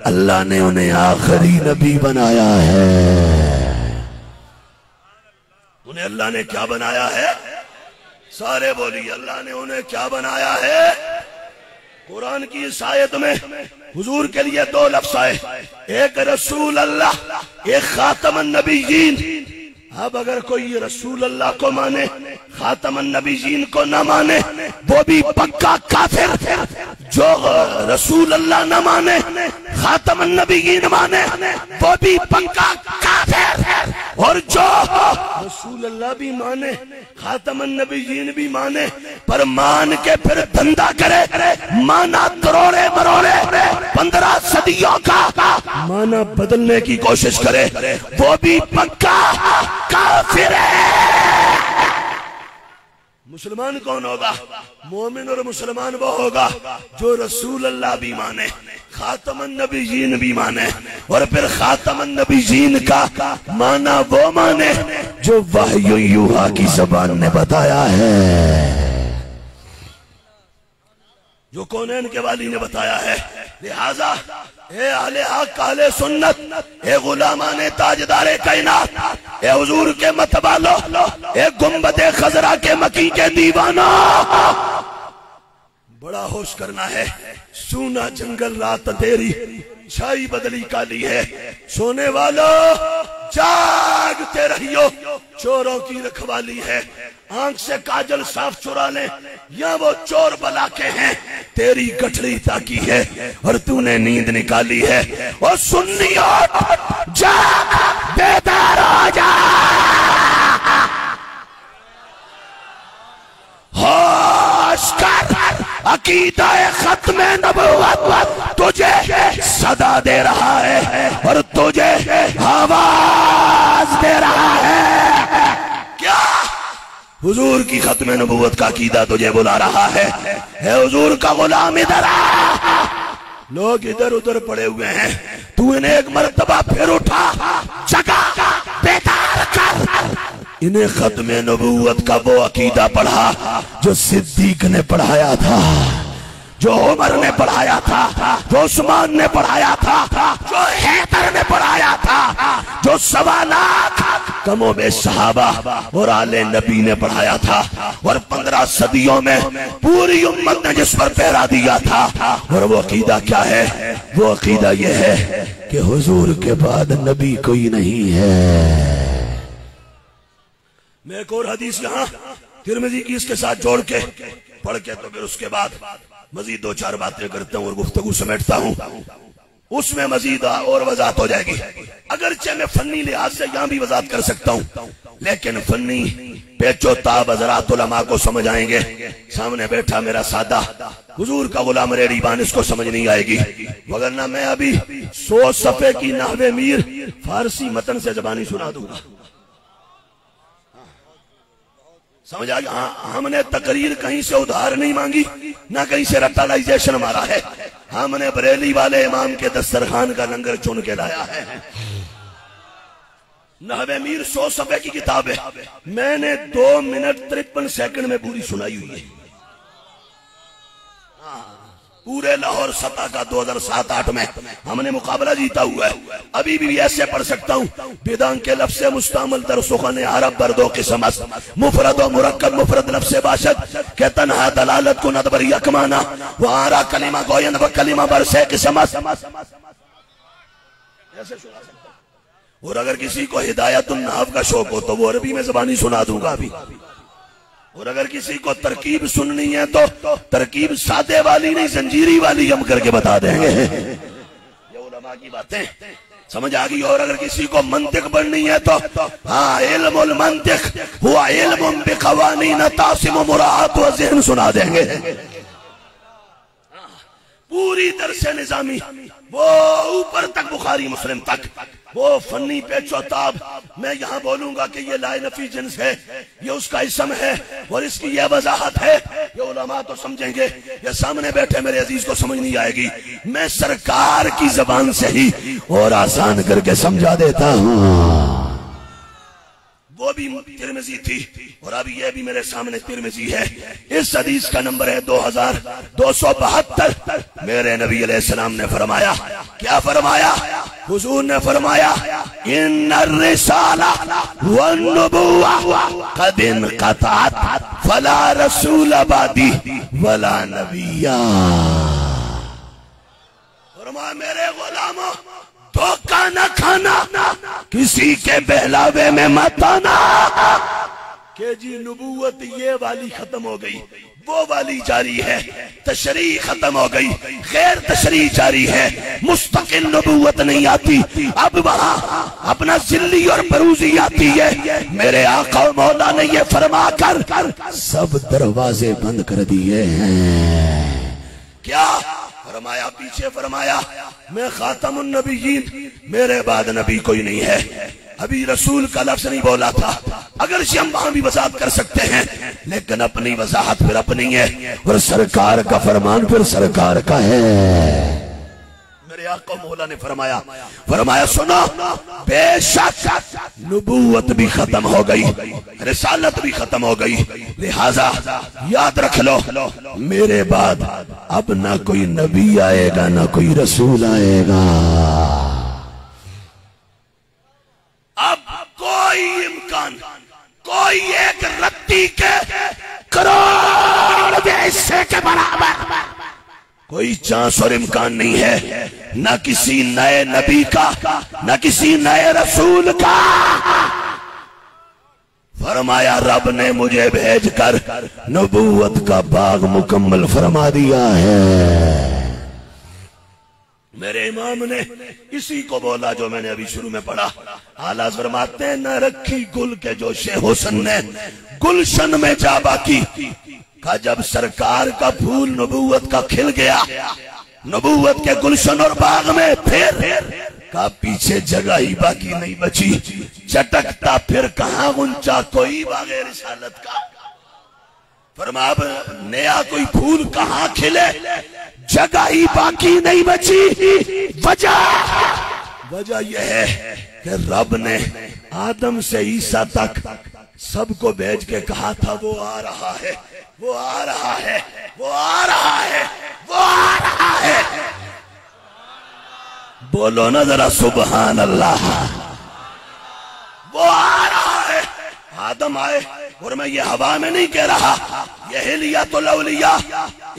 अल्लाह ने उन्हें आखिरी नबी बनाया है। उन्हें अल्लाह ने क्या बनाया है? सारे बोलिए, अल्लाह ने उन्हें क्या बनाया है? कुरान की इस आयत में हुजूर के लिए दो लफ्ज़ आए, एक रसूल अल्लाह, एक खातमुन नबीयीन। अब अगर कोई रसूल अल्लाह को माने, खातमुन नबीयीन को न माने, वो भी पक्का काफिर। जो रसूल अल्लाह न माने, खातमुन नबीयीन माने, वो भी पक्का काफिर। और जो रसूल अल्लाह भी माने, खातमुन नबीयीन भी माने, पर मान के फिर धंधा करे, माना तरोड़े मरोड़े 15 सदियों का माना बदलने की कोशिश करे, वो भी पक्का काफिर है। मुसलमान कौन होगा? मोमिन और मुसलमान वो होगा जो रसूल अल्लाह भी माने, खातमुन नबीयीन भी माने, और फिर खातमुन नबीयीन का माना वो माने जो वहय यूहा की ज़बान ने बताया है, जो कौनैन के वाली ने बताया है। लिहाजा ए अहले हक अहले सुन्नत, ए गुलामाने ताजदारे कायनात, ए हुजूर के मतवालो, ए गुंबदे खजरा के मकी के दीवाना, बड़ा होश करना है। सूना जंगल रात तेरी छाई बदली काली है। सोने वालों जागते रहियो, चोरों की रखवाली है। आंख से काजल साफ चुरा ले, या वो चोर बला के हैं। तेरी गठरी ताकी है और तूने नींद निकाली है। और सुन्नियों जाग, बेदार हो जा, होश कर। अकीदा खत्म नबूवत तुझे सदा दे रहा है और तुझे आवाज दे रहा है। क्या? हुजूर की खत्म नबूवत का अकीदा तुझे बुला रहा है। हुजूर का गुलाम इधर आ। लोग इधर उधर पड़े हुए हैं, तू इन्हें एक मर्तबा फिर उठा, जगा, बेदार कर। इन्हें खत्म नबूवत का वो अकीदा पढ़ा जो सिद्दीक ने पढ़ाया था, जो उमर ने पढ़ाया था, जो उस्मान ने पढ़ाया था, जो हैदर ने पढ़ाया था, जो 1.25 लाख कमो बे सहाबा और आले नबी ने पढ़ाया था, और 15 सदियों में पूरी उम्मत ने जिस पर पहरा दिया था। और वो अकीदा क्या है? वो अकीदा ये है कि हुजूर के बाद नबी कोई नहीं है। मैं एक और हदीस यहाँ तिरमिज़ी की इसके साथ जोड़ के पढ़ के तो फिर उसके बाद मजीद दो चार बातें करता हूँ और गुफ्तगू समेटता हूँ, उसमें मजीद और वजाहत हो जाएगी। अगरचे मैं फन्नी लिहाज से यहां भी वजाहत कर सकता हूं, लेकिन फन्नी पेचो ताब हज़रात उलमा को समझ आएंगे। सामने बैठा मेरा सादा हुजूर का गुलाम रेडीबान, इसको समझ नहीं आएगी, वगरना मैं अभी 100 सफ़े की नाहवे मीर फारसी मतन से जबानी सुना दूंगा। समझ आ गया? हमने तकरीर कहीं से उधार नहीं मांगी, ना कहीं से रटालाइजेशन मारा है। हमने बरेली वाले इमाम के दस्तरखान का लंगर चुन के लाया है। नहवे मीर 100 सफ़े की किताब है, मैंने 2 मिनट 53 सेकंड में पूरी सुनाई हुई है। पूरे लाहौर सतह का 2007-8 में हमने मुकाबला जीता हुआ है। अभी भी ऐसे पढ़ सकता हूँ, बेदांग के लफ्ज़ मुस्तामल दर सुखन अरब बर्दो के समस मुफरद और मुरक्कब मुफरद लफ्ज़ बाशद के तन्हा दलालत को नदबर यकमाना वो आरा कलिमा गोयन व कलिमा बरसे के समस। और अगर किसी को हिदायतुन नहव का शौक हो तो वो अरबी में ज़बानी सुना दूंगा अभी। और अगर किसी को तरकीब सुननी है तो तरकीब सादे वाली नहीं, जंजीरी वाली हम करके बता देंगे। ये उलमा की बातें समझ आ गई। और अगर किसी को मंतिक पढ़नी है तो हाँ, इल्मुल मंतिक हुआ इल्मुम बिक़वानीन तासिम मुराअत व ज़हन सुना देंगे। पूरी दरसे निजामी वो ऊपर तक, बुखारी मुस्लिम तक, वो फन्नी पेचोताब मैं यहाँ बोलूंगा कि ये लाए नफी जिन्स है, ये उसका इसम है और इसकी यह वजाहत है। ये उलमा तो समझेंगे, ये सामने बैठे मेरे अजीज को समझ नहीं आएगी। मैं सरकार की जबान से ही और आसान करके समझा देता हूँ। वो भी तिरमिजी थी और अभी ये भी मेरे सामने तिरमिजी है। इस हदीस का नंबर है 2272। मेरे नबी अलैहिस्सलाम ने फरमाया, क्या फरमाया? हुजूर ने फरमाया, इन्नर रिसाला वन नबुव्वा क़द इनक़तअत फला रसूल बादी वला नबिय्या। फरमाया, मेरे गुलामों, धोखा न खाना, किसी के बहलावे में मत आना कि जी नबूवत ये वाली खत्म हो गई, वो वाली जारी है, तशरीह खत्म हो गई, गैर तशरीह जारी है, मुस्तकिल नबूवत नहीं आती, अब वहां अपना जिल्ली और बरूजी आती है। मेरे आका मौला ने ये फरमा कर सब दरवाजे बंद कर दिए हैं। क्या फरमाया? पीछे फरमाया, मैं खातमुन नबीयीन, मेरे बाद नबी कोई नहीं है। अभी रसूल का लफ्ज़ नहीं बोला था, अगर से हम वहां भी वजाहत कर सकते हैं, लेकिन अपनी वजाहत फिर अपनी है और सरकार का फरमान फिर सरकार का है। मेरे आका मौला ने फरमाया सुनो, बेशक नबूवत भी खत्म हो गई, रिसालत भी खत्म हो गई, लिहाजा याद रख लो, मेरे बाद अब ना कोई नबी आएगा ना कोई रसूल आएगा। अब कोई इम्कान, कोई एक रत्ती के करोड़ हिस्से के बराबर कोई चांस और इम्कान नहीं है, न किसी नए नबी का, न किसी नए रसूल का। फरमाया, रब ने मुझे भेजकर नबूवत का बाग मुकम्मल फरमा दिया है। मेरे इमाम ने इसी को बोला जो मैंने अभी शुरू में पढ़ा। आला फरमाते हैं, न रखी गुल के जोशे हुस्न ने गुलशन में जा बाकी का, जब सरकार का फूल नबूवत का खिल गया नबूवत के गुलशन और बाग में, फिर का पीछे जगह ही बाकी नहीं बची, चटकता फिर कहां गुंचा कोई बागे रिसालत का। फरमाया, नया कोई फूल कहां खिले, जगह ही बाकी नहीं बची। वजह यह है कि रब ने आदम से ईसा तक सबको भेज के कहा था, वो आ रहा है, वो आ रहा है, वो आ रहा है, वो आ रहा है। बोलो ना जरा सुबहान अल्लाह। वो आ रहा है। आदम आए, और मैं ये हवा में नहीं कह रहा, ये हिलिया तो लौलिया,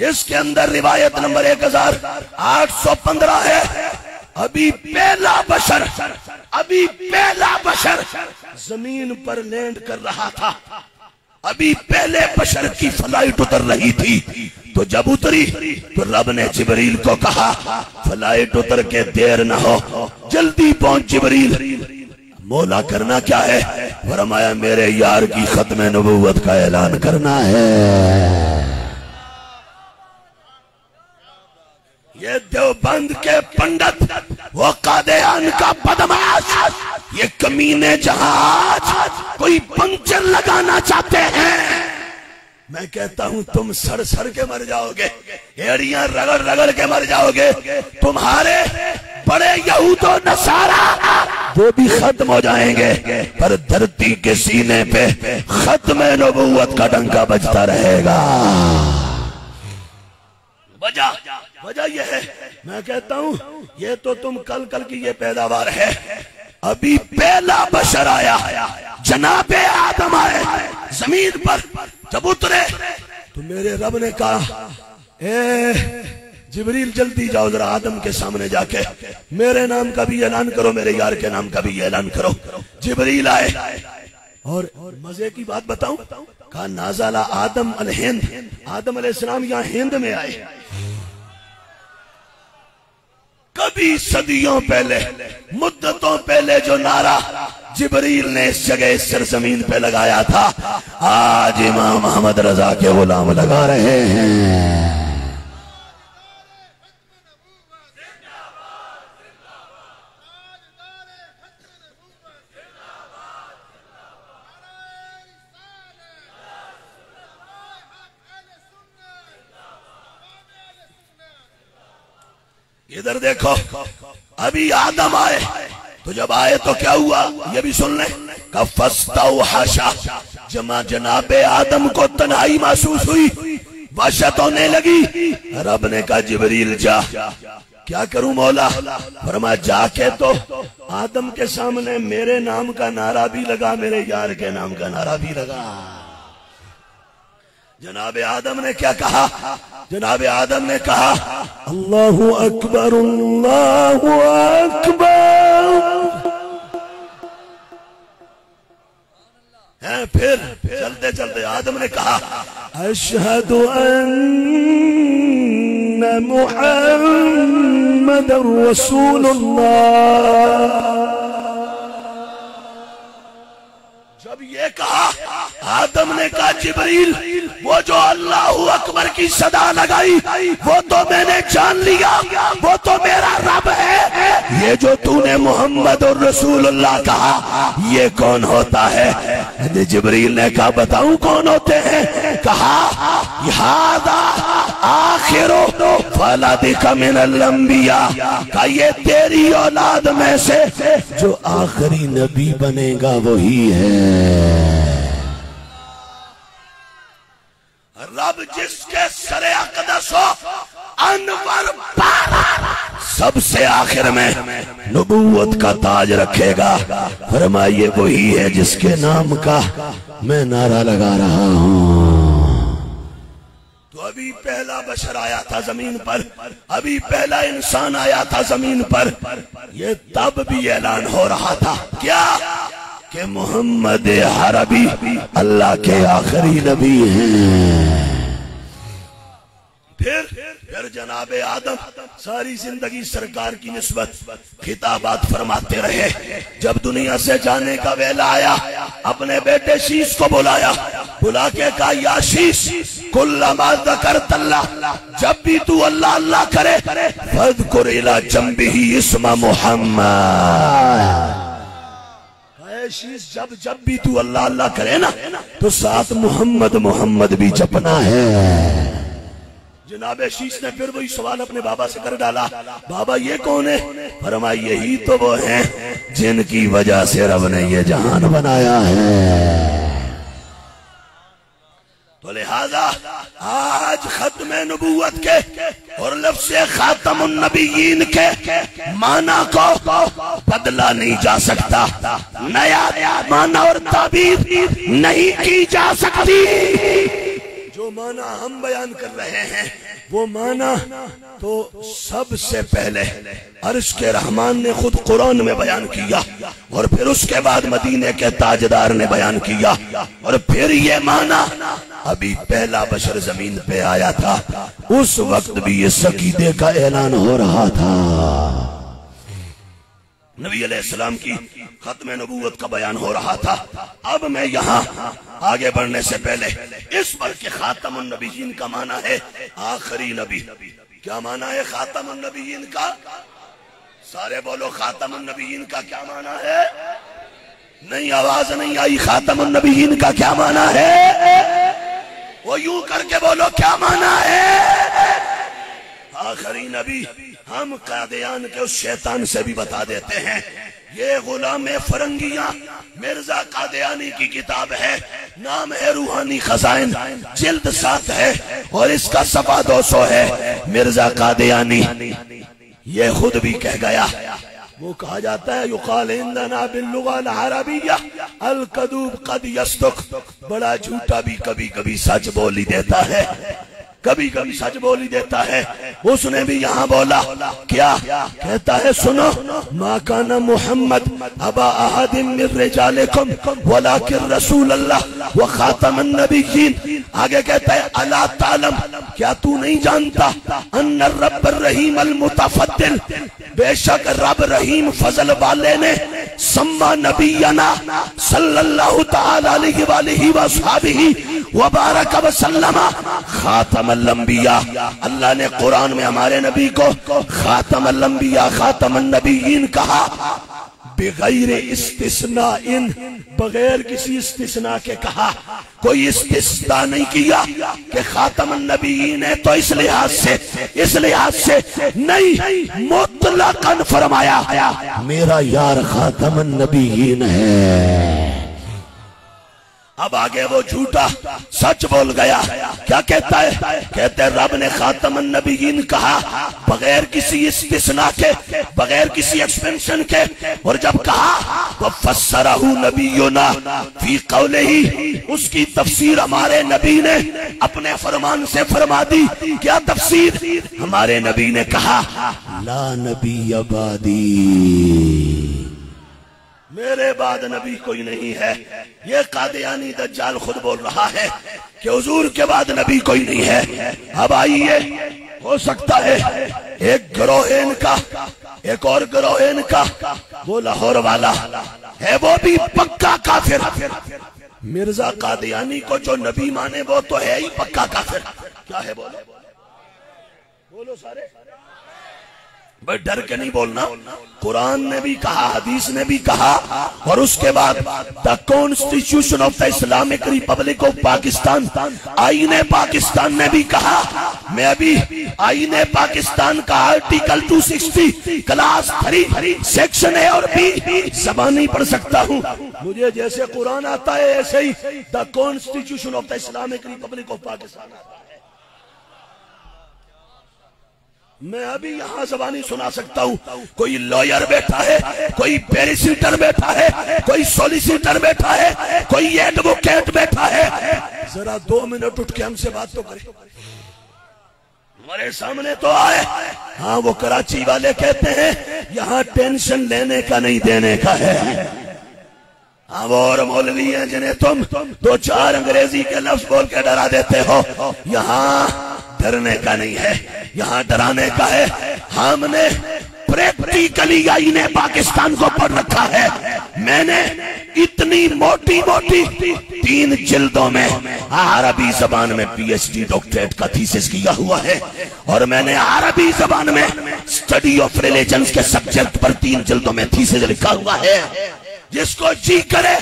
इसके अंदर रिवायत नंबर 1815 है। अभी पहला बशर, अभी पहला बशर जमीन पर लैंड कर रहा था, अभी पहले बशर की फ्लाइट उतर रही थी। तो जब उतरी तो रब ने जिब्रील को कहा फ्लाइट उतर के देर न हो, जल्दी पहुंच जिब्रील। मौला करना क्या है? फरमाया मेरे यार की खत्म नबूवत का ऐलान करना है। ये देवबंद के पंडित, वो कादियान का बदमाश, ये कमीने जहाज कोई पंक्चर लगाना चाहते हैं। मैं कहता हूं तुम सड़ सड़ के मर जाओगे, एड़ियां रगड़ रगड़ के मर जाओगे। तुम्हारे बड़े यहूद और नसारा वो भी खत्म हो जाएंगे, पर धरती के सीने पे खत्म नबूवत का डंका बजता रहेगा। वजह यह है, मैं कहता हूं ये तो तुम कल कल की ये पैदावार है। अभी पहला बशर आया, जनाबे आदम आए जमीन पर। जब उतरे तो मेरे रब ने कहा ए जिब्रील जल्दी जाओ जरा आदम के सामने जाके मेरे नाम का भी ऐलान करो, मेरे यार के नाम का भी ऐलान करो। जिब्रील आए और मजे की बात बताऊं, कहा नाज़ला आदम अल हिंद, आदम अलैहिस्सलाम यहाँ हिंद में आए। कभी सदियों पहले, मुद्दतों पहले जो नारा जिब्रील ने इस जगह इस सरजमीन पे लगाया था, आज इमाम अहमद रजा के गुलाम लगा रहे हैं। इधर देखो, अभी आदम आए तो जब आए तो क्या हुआ ये भी सुन ले। कफस्तौहाशा, जनाबे आदम को तन्हाई महसूस हुई, वहशत होने लगी। रब ने कहा जिब्रील जा। क्या करूं मौला? फरमा जाके तो आदम के सामने मेरे नाम का नारा भी लगा, मेरे यार के नाम का नारा भी लगा। जनाबे आदम ने क्या कहा? जनाबे आदम ने कहा अल्लाहु अकबर, अल्लाहु अकबर। फिर चलते चलते आदम ने कहा अशहदु अन्ना मुहम्मदर रसूलुल्लाह। जब ये कहा आदम ने कहा जिब्रील वो जो अल्लाहु अकबर की सदा लगाई वो तो मैंने जान लिया, वो तो मेरा रब है। ये जो तूने मोहम्मद और रसूलुल्लाह कहा ये कौन होता है? जिब्रील ने कहा बताऊं कौन होते हैं? कहा हादा आखिरो फलादिका मिनल अंबिया, का ये तेरी औलाद में से जो आखिरी नबी बनेगा वही है। रब जिसके सरे अक़दस हो अनवर पारा सबसे आखिर में नबूवत का ताज रखेगा। फरमाइए वही है जिसके नाम का मैं नारा लगा रहा हूँ। तो अभी पहला बशर आया था जमीन पर, अभी पहला इंसान आया था जमीन पर। ये तब भी ऐलान हो रहा था क्या कि मोहम्मद अरबी अल्लाह के आखिरी नबी हैं। फिर जनाबे आदम सारी जिंदगी सरकार की निस्बत खिताबात फरमाते रहे। जब दुनिया से जाने का वेला आया अपने बेटे शीश को बुलाया, बुला के कहा या शीश कुल्लमा ज़करतल्लाह, जब भी तू अल्लाह अल्लाह करे फज़कुर इला जंबिही इस्मा मुहम्मद। शीश जब भी तू अल्लाह अल्लाह करे ना तो साथ मोहम्मद मोहम्मद भी जपना है। जनाबे शीश ने फिर वही सवाल अपने बाबा से कर डाला, बाबा ये कौन है? फरमाया यही तो वो हैं जिनकी वजह से रब ने ये जहान बनाया है। तो लिहाजा आज खत्म नबूवत के और लफ्ज़ खातमुन नबिय्यीन के माना को बदला नहीं जा सकता, नया माना और ताबीर नहीं की जा सकती। जो माना हम बयान कर रहे हैं वो माना तो सबसे पहले अर्श के रहमान ने खुद कुरान में बयान किया और फिर उसके बाद मदीने के ताजदार ने बयान किया और फिर ये माना अभी पहला बशर जमीन पे आया था, उस वक्त भी इस अकीदे का ऐलान हो रहा था। नबी अलैहिस्सलाम की खत्म नबूवत का बयान हो रहा था। अब मैं यहाँ आगे बढ़ने से पहले इस पर के खातमुन नबीयीन का माना है आखिरी नबी। क्या माना है खातमुन नबीयीन का? सारे बोलो खातमुन नबीयीन का क्या माना है? नहीं, आवाज नहीं आई। खातमुन नबीयीन का क्या माना है? वो यूं करके बोलो क्या माना है? आखिरी नबी। हम कादियान के उस शैतान से भी बता देते हैं, ये गुलाम फरंगिया मिर्जा कादियानी की किताब है, नाम है रूहानी खजाइन, जिल्द 7 है और इसका सफा 200 है। मिर्जा कादियानी ये खुद भी कह गया, वो कहा जाता है युकाल इंदना बिल्लुगा अल अरबिया अल कदूब कद यस्तुक, बड़ा झूठा भी कभी कभी सच बोल ही देता है, कभी कभी सच बोल ही देता है। उसने भी यहाँ बोला, क्या कहता है? सुनो, मा काना मुहम्मद अबा अहदिम मिन रिजालिकुम वलाकिन रसूल अल्लाह व खातमन नबिय्यीन। आगे कहता है अला तालम, क्या तू नहीं जानता, अन्ना रब्ब रहीम अल मुतफद्दिल, बेशक रब रहीम फजल वाले ने सम्मा नबीना सल्लल्लाहु तआला अलैहि व आलिहि व अस्हाबिही व बारक व सल्लमा खातमुल अंबिया। अल्लाह ने कुरान में हमारे नबी को खातमुल अंबिया खातमुन नबीयीन कहा, बगैर इस्तिस्ना इन, बगैर किसी इस्तिस्ना के कहा, कोई इस्तिस्ना नहीं किया कि खातमुन नबीयीन है तो इस लिहाज से नहीं, मुतलकन फरमाया मेरा यार खातमुन नबीयीन है। अब आगे वो झूठा सच बोल गया। क्या कहता है? कहते हैं रब ने खातमुन नबीयीन कहा बगैर किसी इस्तिस्ना के, बगैर किसी एक्सपेंशन के, और जब कहा तो फस्सरहु नबीयुना फी कौलिही, उसकी तफसीर हमारे नबी ने अपने फरमान से फरमा दी। क्या तफसीर? हमारे नबी ने कहा ला नबी अबादी, मेरे बाद नबी कोई नहीं है। ये कादियानी दज्जाल खुद बोल रहा है कि हुजूर के बाद नबी कोई नहीं है। अब आइए, हो सकता है एक गिरोह इनका, एक और गिरोह इनका, वो लाहौर वाला है, वो भी पक्का काफिर। मिर्जा कादियानी को जो नबी माने वो तो है ही पक्का काफिर। क्या है? बोलो बोलो सारे, भाई डर के नहीं बोलना। कुरान ने भी कहा, हदीस ने भी कहा, और उसके बाद the constitution of the Islamic republic of Pakistan, आईने पाकिस्तान ने भी कहा। मैं अभी आईने पाकिस्तान का आर्टिकल 260 क्लास 3 सेक्शन ए और बी जबान नहीं पढ़ सकता हूँ। मुझे जैसे कुरान आता है ऐसे ही the constitution of the Islamic republic of Pakistan आता है। मैं अभी यहाँ जबानी सुना सकता हूँ। कोई लॉयर बैठा है, कोई बैरिस्टर बैठा है, कोई सॉलिसिटर बैठा है, कोई एडवोकेट बैठा है। जरा 2 मिनट उठ के हमसे बात तो करे, हमारे सामने तो आए। हाँ, वो कराची वाले कहते हैं यहाँ टेंशन लेने का नहीं देने का है। हाँ, वो और मौलवी है जिन्हें तुम 2-4 अंग्रेजी के लफ्ज बोल के डरा देते हो। यहाँ डरने का नहीं है, यहाँ डराने का है। हमने प्रैक्टिकली आईने पाकिस्तान को पढ़ रखा है। मैंने इतनी मोटी मोटी 3 जिल्दों में अरबी जबान में PhD डॉक्टरेट का थीसिस किया हुआ है, और मैंने अरबी जबान में स्टडी ऑफ रिलीजन्स के सब्जेक्ट पर 3 जिल्दों में थीसिस लिखा हुआ है। जिसको जी करे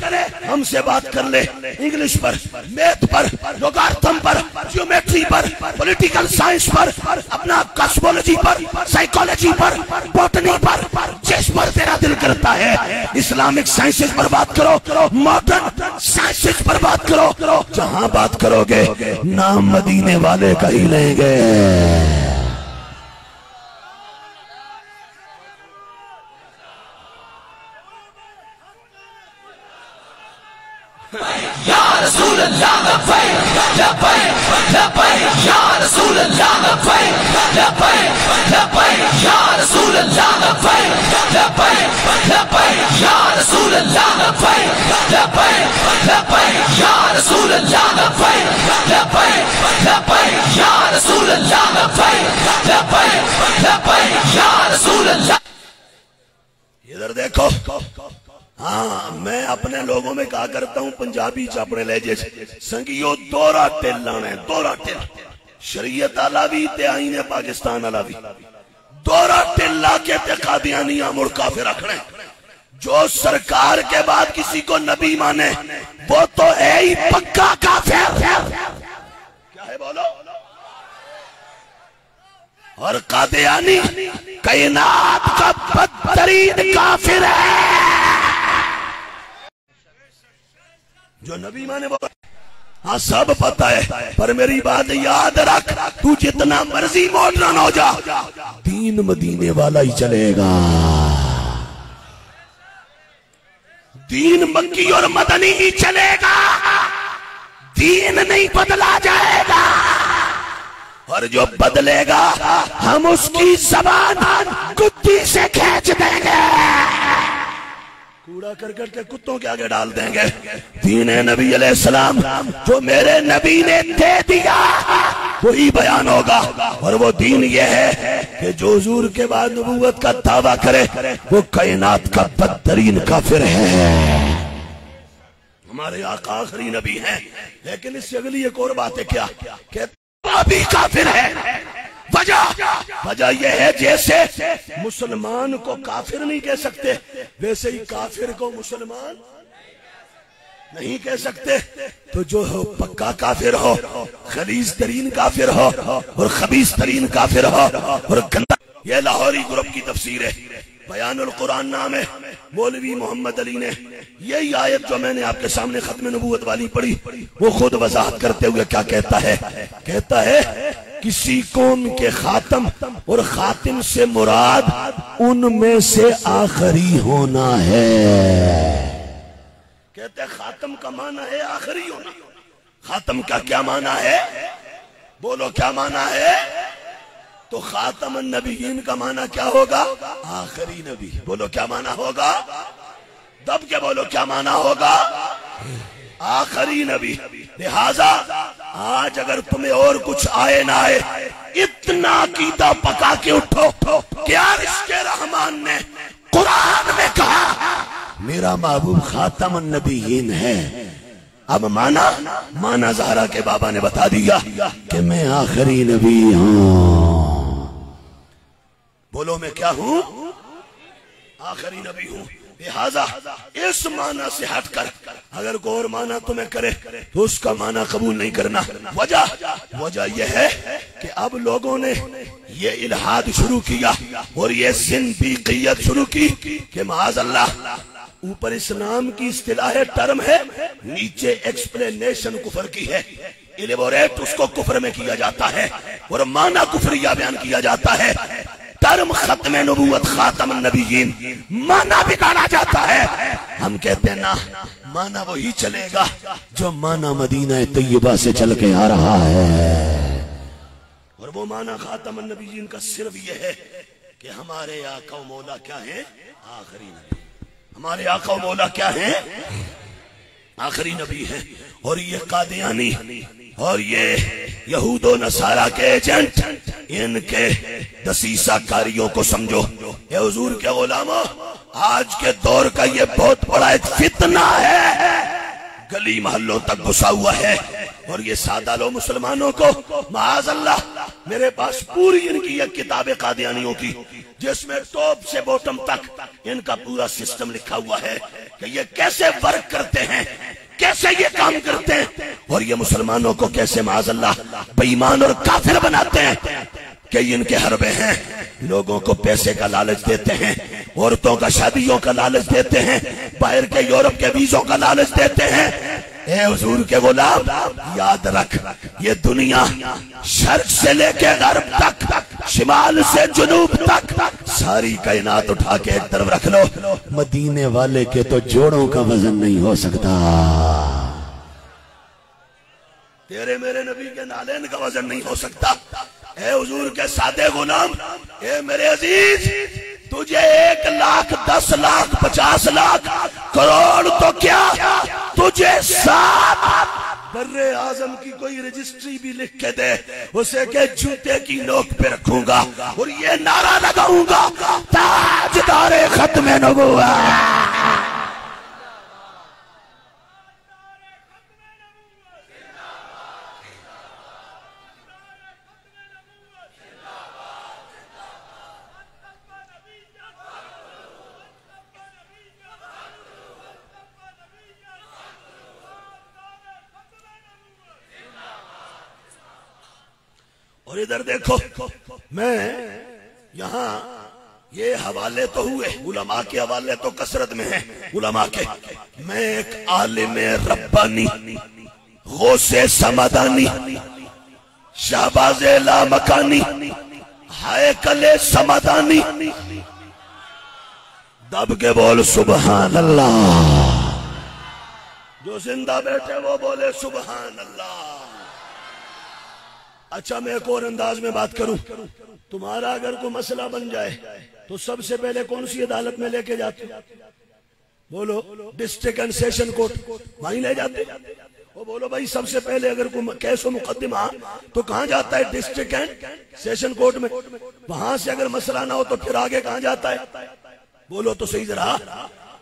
हमसे बात कर ले, इंग्लिश पर, मैथ पर, लोगार्थम पर, ज्योमेट्री पर, पॉलिटिकल साइंस पर, अपना कॉस्मोलॉजी पर, साइकोलॉजी पर, बॉटनी पर, जिस पर तेरा दिल करता है। इस्लामिक साइंसेस पर बात करो, मॉडर्न साइंसेस पर बात करो। जहां बात करोगे नाम मदीने वाले का ही लेंगे। Ya Rasulullah labbaik labbaik labbaik, Ya Rasulullah labbaik अल्लाह लब्बैक लब्बैक लब्बैक या रसूल अल्लाह लब्बैक लब्बैक लब्बैक या रसूल अल्लाह लब्बैक लब्बैक लब्बैक या रसूल अल्लाह लब्बैक लब्बैक लब्बैक या रसूल अल्लाह। इधर देखो, हाँ मैं अपने लोगों में कहा करता हूँ पंजाबी च अपने लहजे संगियो दोरा टिल लाना है, दोरा टिल शरीयत आला भी ते आईने पाकिस्तान आला भी दोरा टिल ला के ते कादियानिया मुड़ काफिर रखने। जो सरकार के बाद किसी को नबी माने वो तो है ही पक्का काफिर। क्या है बोलो? और कादियानी कायनात का बदतरीन काफिर है जो नबी माने वो। हाँ सब पता है, पर मेरी बात याद रख, तू जितना मर्जी मॉडर्न हो जा, दीन मदीने वाला ही चलेगा। दीन मक्की और मदनी ही चलेगा, दीन नहीं बदला जाएगा। और जो बदलेगा हम उसकी जबान कुत्ती से खींच देंगे, कूड़ा करकट के कुत्तों के आगे डाल देंगे। दीन नबी अलैहिस्सलाम जो मेरे नबी ने दे दिया वही बयान होगा। और वो दीन ये है कि जो हुजूर के बाद नबूवत का दावा करे वो कायनात का बदतरीन काफिर है। हमारे आका आखिरी नबी हैं, लेकिन इससे अगली एक और बात है क्या कि अभी काफिर है। वजह यह है जैसे मुसलमान को काफिर नहीं कह सकते वैसे ही काफिर को मुसलमान नहीं कह सकते। तो जो हो पक्का काफिर हो, खलीस तरीन काफिर हो और खबीस तरीन काफिर हो और गंदा। यह लाहौरी ग्रुप की तफसीर है, बयानुल कुरान नाम है। मौलवी मोहम्मद अली ने यही आयत जो मैंने आपके सामने खत्म नबूवत वाली पढ़ी वो खुद वजाहत करते हुए क्या कहता है? कहता है किसी कौम के खातम और खातिम से मुराद उनमें से आखिरी होना है। कहते हैं खातम का माना है आखिरी होना। खातम का क्या माना है? बोलो क्या माना है? तो खातम नबीयीन का माना क्या होगा? आखिरी नबी। बोलो क्या माना होगा? दब के बोलो क्या माना होगा? आखिरी नबी। लिहाजा आज अगर तुम्हें और कुछ आए ना आए, इतना कीदा पका के उठो। क्या रिश्ते रहमान ने कुरान में कहा मेरा महबूब खातम नबीयीन है। अब माना ज़हरा के बाबा ने बता दिया कि मैं आखिरी नबी हूँ। बोलो मैं क्या हूँ? आखिरी नबी हूँ। लिहाजा इस माना से हटकर अगर कोई और माना तुम्हें करे तो उसका माना कबूल नहीं करना। वजह यह है कि अब लोगों ने ये इल्हाद शुरू किया और ये ज़िंदीक़ियत शुरू की कि माअज़ल्लाह ऊपर इस्लाम की इस्तिलाह टर्म है, नीचे एक्सप्लेनेशन कुफर की है। इलेबोरेट उसको कुफर में किया जाता है और माना कुफरिया बयान किया जाता है। टर्म खत्म नबूवत खातम नबीयीन माना बिगाड़ा जाता है। हम कहते हैं ना, माना वही चलेगा जो माना मदीना तैयबा से चल के आ रहा है। और वो माना खातम नबीयीन का सिर्फ ये है कि हमारे आका मौला क्या है? आखिरी नबी। हमारे आका मौला क्या है? आखिरी नबी है। और ये कादियानी और ये यहूदो नसारा के एजेंट, इनके दसीसा कारियों को समझो। ये हुजूर के गुलामों, आज के दौर का ये बहुत बड़ा एक फितना है, गली मोहल्लों तक घुसा हुआ है। और ये सादा लो मुसलमानों को माअज़ल्लाह, मेरे पास पूरी इनकी एक किताब है कादियानियों की, जिसमें टॉप से बॉटम तक इनका पूरा सिस्टम लिखा हुआ है कि ये कैसे वर्क करते हैं, कैसे ये काम करते हैं और ये मुसलमानों को कैसे माअज़ल्लाह बेईमान और काफिर बनाते हैं। कि इनके हरबे हैं, लोगों को पैसे का लालच देते हैं, औरतों का शादियों का लालच देते हैं, बाहर के यूरोप के वीजों का लालच देते हैं। ए हुजूर के गुलाम, याद रख, ये दुनिया शर्क से लेके गर्ब तक, शिमाल से जुनूब तक, सारी कायनात उठा के एक तरफ रख लो, मदीने वाले के तो जोड़ों का वजन नहीं हो सकता। तेरे मेरे नबी के नालेन का वजन नहीं हो सकता। ए हुजूर के सादे गुलाम, ए मेरे अजीज, तुझे 1 लाख 10 लाख 50 लाख करोड़ तो क्या, तुझे 7 बर्रे आजम की कोई रजिस्ट्री भी लिख के दे, उसे के जूते की नोक पे रखूंगा और ये नारा लगाऊंगा, ताजदारे खत्म नबुव्वत। और इधर देखो, मैं यहाँ ये हवाले तो हुए, उलमा के हवाले तो कसरत में है उलमा के। मैं एक आलिम रब्बानी, गौसे समदानी, शाहबाज़े लामकानी, हैकले समदानी, दब के बोल सुबहान अल्लाह। जो जिंदा बैठे वो बोले सुबहान अल्लाह। अच्छा, मैं एक और अंदाज में बात करूं। तुम्हारा अगर कोई मसला बन जाए तो सबसे पहले कौन सी अदालत में लेके जाते? बोलो, डिस्ट्रिक्ट एंड सेशन कोर्ट, वहीं ले जाते। वो बोलो भाई, सबसे पहले अगर कोई केस हो मुकदमा तो कहाँ जाता है? डिस्ट्रिक्ट एंड सेशन कोर्ट में। वहां से अगर मसला ना हो तो फिर आगे कहाँ जाता है? बोलो तो सही जरा।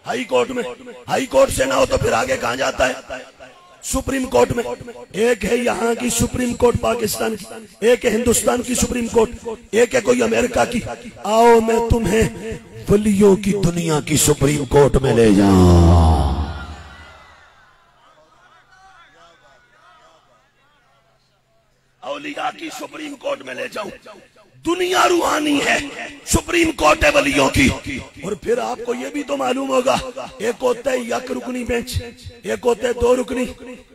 हाई कोर्ट में। हाई कोर्ट से ना हो तो फिर आगे कहाँ जाता है? सुप्रीम कोर्ट में। एक है यहाँ की सुप्रीम कोर्ट पाकिस्तान की, एक है हिंदुस्तान की सुप्रीम कोर्ट, एक है कोई अमेरिका की। आओ मैं तुम्हें वलियों की दुनिया की सुप्रीम कोर्ट में ले जाऊं। औलिया की सुप्रीम कोर्ट में ले जाऊं। दुनिया रूहानी है, सुप्रीम कोर्ट है वलियों की। और फिर आपको ये भी तो मालूम होगा, एक होता है 1 रुकनी बेंच, एक होता है 2 रुकनी,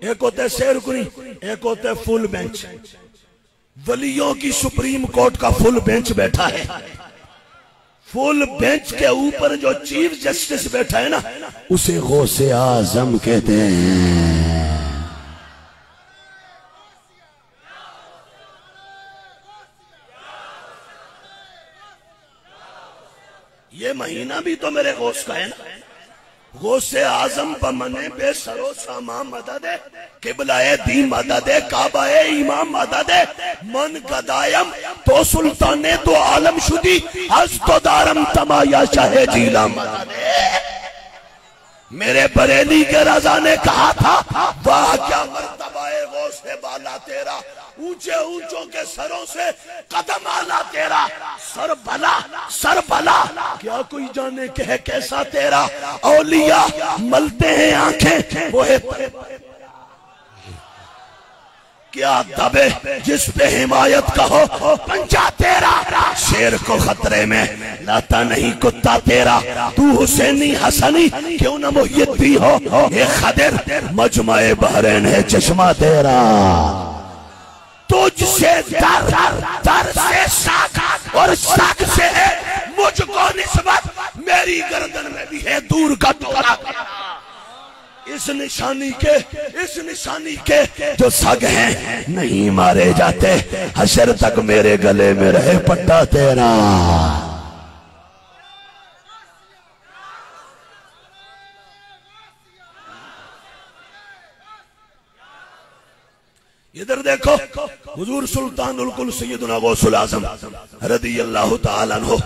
एक होता है 6 रुकनी, एक होता है फुल बेंच। वलियों की सुप्रीम कोर्ट का फुल बेंच बैठा है। फुल बेंच के ऊपर जो चीफ जस्टिस बैठा है ना, उसे गौसे आजम कहते हैं। ये महीना भी तो मेरे गौस का है ना। गौसे आजम पमने पे सरो सामा मदद, किबलाए दी मदद, काबाए इमाम मदद, मन गदायम तो सुल्ताने तो आलम शुदी, हज तो दारम तमाया शाहे जीला मदद। मेरे बरेली के रजा ने कहा था, वाह क्या मर्तबाए गौसे बाला तेरा, ऊंचे ऊंचों के सरों से कदम आला तेरा, सर भला क्या कोई जाने के है कैसा तेरा। औलिया मलते हैं आंखें वो है क्या दबे जिस पे हिमायत का हो पंजा तेरा। शेर को खतरे में लाता नहीं कुत्ता तेरा, तू हुसैनी हसनी क्यों न मुहिद्दी हो, ये खदिर मजमाए बहरैन है चश्मा तेरा। तुझसे दर से साख और साख से है मुझको निस्बत, मेरी गर्दन में भी है दूर का टुकड़ा। इस निशानी के जो सग हैं नहीं मारे जाते, हशर तक मेरे गले में रहे पट्टा तेरा। इधर देखो, हुजूर सुल्तानुल कुल सैयदुना गौसुल आजम रदियल्लाहु ताला अन्हु।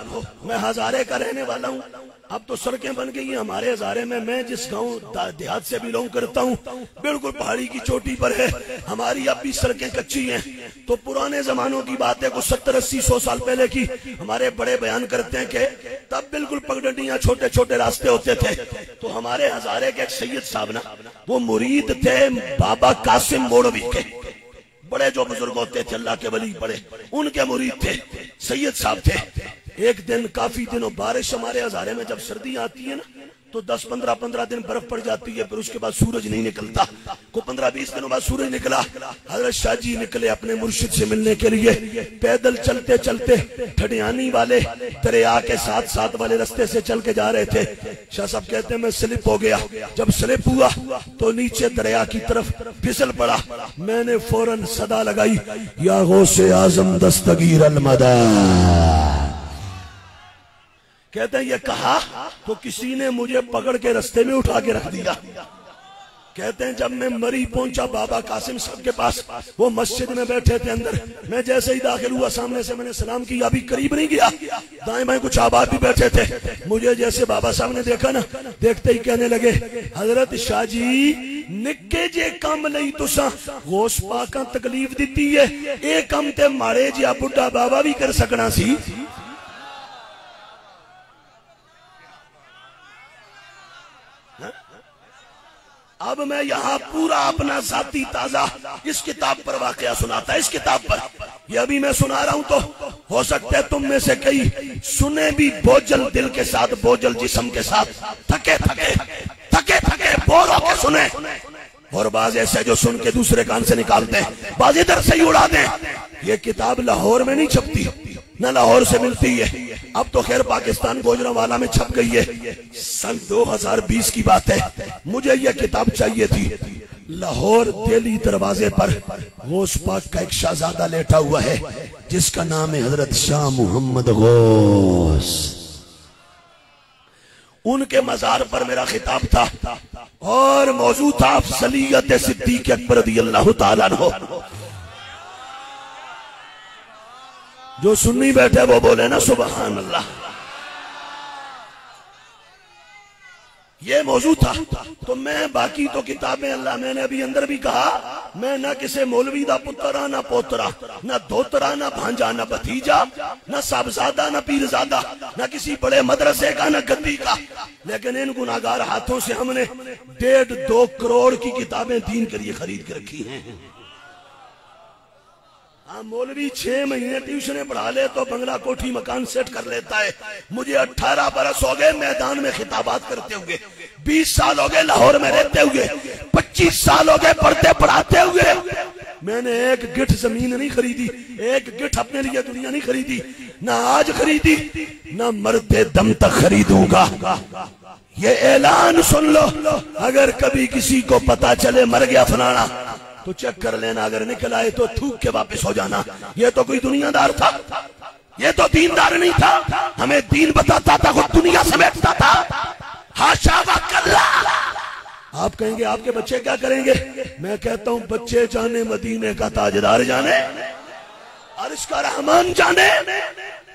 मैं हजारे का रहने वाला हूँ। अब तो सड़कें बन गई हैं हमारे हजारे में। मैं जिस गांव देहात से बिलोंग करता हूँ बिल्कुल पहाड़ी की चोटी पर है। हमारी अब भी सड़कें कच्ची हैं। तो पुराने जमानों की बात है, कुछ 70-80-100 साल पहले की हमारे बड़े बयान करते हैं कि तब बिल्कुल पगडंडियां छोटे छोटे रास्ते होते थे। तो हमारे हजारे के एक सैयद साहब ना, वो मुरीद थे बाबा कासिम मोड़वी के। बड़े जो बुजुर्ग होते थे अल्लाह के वली, बड़े उनके मुरीद थे, सैयद साहब थे। एक दिन काफी दिनों बारिश हमारे हजारे में जब सर्दी आती है ना, तो 10-15 दिन बर्फ पड़ जाती है, फिर उसके बाद सूरज नहीं निकलता। को 15-20 दिनों बाद सूरज निकला। हजरत शाह जी निकले अपने मुर्शिद से मिलने के लिए। पैदल चलते चलते ठडियानी वाले दरिया के साथ वाले रास्ते से चल के जा रहे थे। शाह साहब कहते हैं मैं स्लिप हो गया। जब स्लिप हुआ तो नीचे दरिया की तरफ फिसल पड़ा। मैंने फौरन सदा लगाई, या गौसे आजम दस्तगीर अल मदद, कहते हैं ये कहा तो किसी ने मुझे पकड़ के रास्ते में उठा के रख दिया। कहते हैं जब मैं मरी पहुंचा बाबा कासिम साहब के पास, वो मस्जिद में बैठे थे अंदर, मैं जैसे ही दाखिल हुआ सामने से मैंने सलाम किया, अभी करीब नहीं गया, दाएं बाएं कुछ आबाद भी बैठे थे। मुझे जैसे बाबा साहब ने देखा ना, देखते ही कहने लगे हजरत शाह जी निक्के जे काम लई तुसा गौस पाक तकलीफ दी है, ये काम ते माड़े जिहा बुढ़ा बाबा भी कर सकना सी। अब मैं यहाँ पूरा अपना जाती ताजा इस किताब पर वाकया सुनाता है। इस किताब पर ये अभी मैं सुना रहा हूं तो हो सकता है तुम में से कई सुने भी बोझल दिल के साथ, बोझल जिस्म के साथ, थके थके थके थके बोर होके सुने, और बाज ऐसे जो सुन के दूसरे कान से निकालते हैं, बाज इधर से ही उड़ा दें। ये किताब लाहौर में नहीं छपती, न लाहौर से मिलती है, अब तो खैर पाकिस्तान गोजरावाला में छप गई है। सन 2020 की बात है, मुझे यह किताब चाहिए थी। लाहौर दिल्ली दरवाजे पर गौस पाक का एक शहजादा लेटा हुआ है जिसका नाम है हजरत शाह मोहम्मद गौस। उनके मजार पर मेरा खिताब था और मौजूद था अफजलियत सिद्दीक अकबर रज़ियल्लाहु ताला अन्हु। जो सुन्नी बैठे वो बोले ना सुबहान अल्लाह। ये मौजूद था तो मैं बाकी तो किताबें अल्लाह, मैंने अभी अंदर भी कहा, मैं ना किसी मौलवी दा पुत्रा ना पोतरा, ना धोतरा ना भांजा ना भतीजा, ना साहबजादा ना पीरजादा, ना किसी बड़े मदरसे का ना गद्दी का, लेकिन इन गुनाहगार हाथों से हमने 1.5-2 करोड़ की किताबें दीन के लिए खरीद के रखी हैं। हाँ, मौलवी 6 महीने ट्यूशन पढ़ा ले तो बंगला कोठी मकान सेट कर लेता है। मुझे 18 बरस हो गए मैदान में खिताबात करते हुए, 20 साल हो गए लाहौर में रहते हुए, 25 साल हो गए पढ़ते पढ़ाते हुए। मैंने एक गिठ जमीन नहीं खरीदी, एक गिठ अपने लिए दुनिया नहीं खरीदी, ना आज खरीदी ना मरते दम तक खरीदूंगा। ये ऐलान सुन लो, अगर कभी किसी को पता चले मर गया फलाना तो चेक कर लेना, अगर निकल आए तो थूक के वापस हो जाना। ये तो कोई दुनियादार था, ये तो दीनदार नहीं था, हमें दीन बताता था, खुद दुनिया समेटता था। हाशा व कल्ला। आप कहेंगे आपके बच्चे क्या करेंगे, मैं कहता हूं बच्चे जाने मदीने का ताजदार जाने, अर्श का रहमान जाने।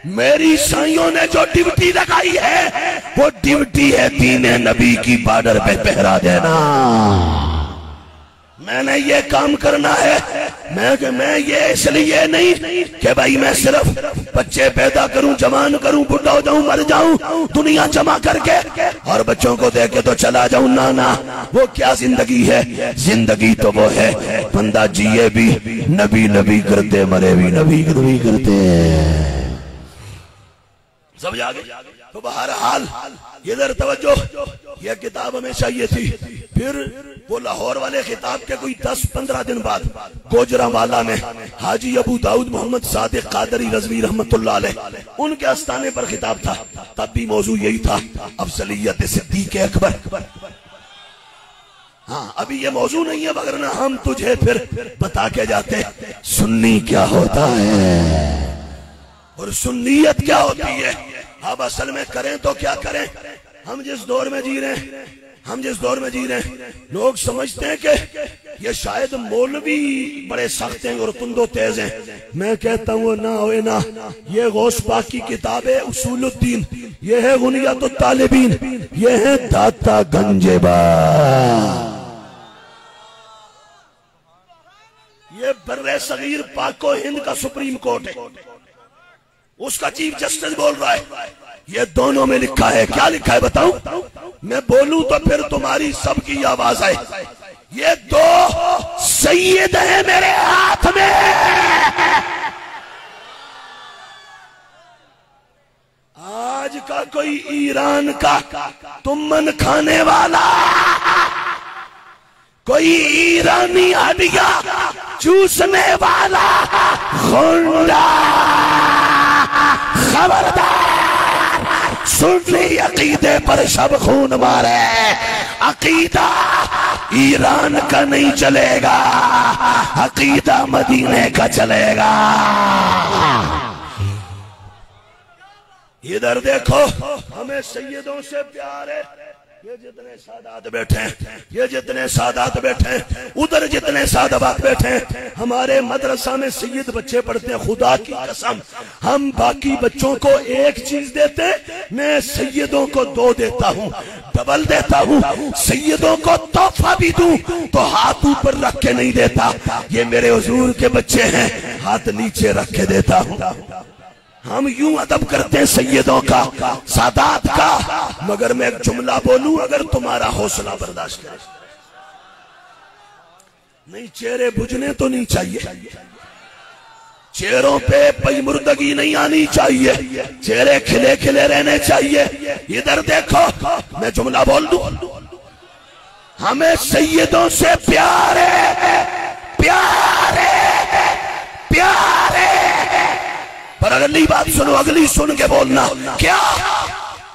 मेरी साइयों ने जो ड्यूटी लगाई है वो ड्यूटी है दीन नबी की बॉर्डर पे पहरा देना। मैंने ये काम करना है। मैं ये इसलिए नहीं कि भाई मैं सिर्फ बच्चे पैदा करूं, जवान करूं, बुढ़ा हो जाऊं, मर जाऊं, दुनिया जमा करके और बच्चों को दे के तो चला जाऊं। ना ना, वो क्या जिंदगी है, जिंदगी तो वो है बंदा जिए भी नबी नबी करते, मरे भी नबी नबी करते। सब जागे तो बहरहाल इधर तवज्जो, यह किताब हमें चाहिए थी। फिर वो लाहौर वाले खिताब के कोई 10-15 दिन बाद गोजरावाला में हाजी अबू दाऊद मोहम्मद सादिक कादरी रज़वी रहमतुल्लाह अलैह उनके आस्थाने पर खिताब था। तब भी मौजू यही था, अफजलियत सिद्दीक अकबर। हाँ, अभी ये मौजू नहीं है, वगरना हम तुझे फिर बता के जाते सुन्नी क्या होता है और सुन्नियत क्या होती है। अब असल में करें तो क्या करें, हम जिस दौर में जी रहे हैं, लोग समझते हैं कि ये शायद मौलवी बड़े सख्त हैं और तुंदो तेज हैं। मैं कहता हूँ ना होए ना, ये गौस पाक की किताब है उसूलुद्दीन, ये है गुनियतुत तालिबीन, ये है दाता गंजेबा, ये बर्रे सगीर पाको हिंद का सुप्रीम कोर्ट है, उसका चीफ जस्टिस बोल रहा है। ये दोनों में लिखा है। क्या लिखा है बताऊं, मैं बोलूं तो फिर तुम्हारी सबकी आवाज आए। ये 2 सैयद हैं मेरे हाथ में। आज का कोई ईरान का तुमन खाने वाला, कोई ईरानी हड्डियां चूसने वाला गुंडा, खबरदार, सुन्नी अकीदे पर सब खून मारे। अकीदा ईरान का नहीं चलेगा, अकीदा मदीने का चलेगा। इधर देखो, हमें सैयदों से प्यार है। ये जितने सादात बैठे हैं, ये जितने सादात बैठे हैं, उधर जितने सादात बैठे हैं, हमारे मदरसा में सैयद बच्चे पढ़ते हैं। खुदा की कसम, हम बाकी बच्चों को एक चीज देते, मैं सैयदों को 2 देता हूँ, डबल देता हूँ। सैयदों को तोहफा भी दूं तो हाथ ऊपर रख के नहीं देता। ये मेरे हुजूर के बच्चे हैं, हाथ नीचे रख के देता हूँ। हम यूं अदब करते हैं सैयदों का, सादात का। मगर मैं एक जुमला बोलूं, अगर तुम्हारा हौसला बर्दाश्त करे। नहीं, चेहरे बुझने तो नहीं चाहिए, चेहरों पे पैमुर्दगी नहीं आनी चाहिए, चेहरे खिले खिले रहने चाहिए। इधर देखो, मैं जुमला बोल दूं, हमें सैयदों से प्यार है, प्यार है, प्यार है। पर अगली बात सुनो, अगली सुन के बोलना। क्या?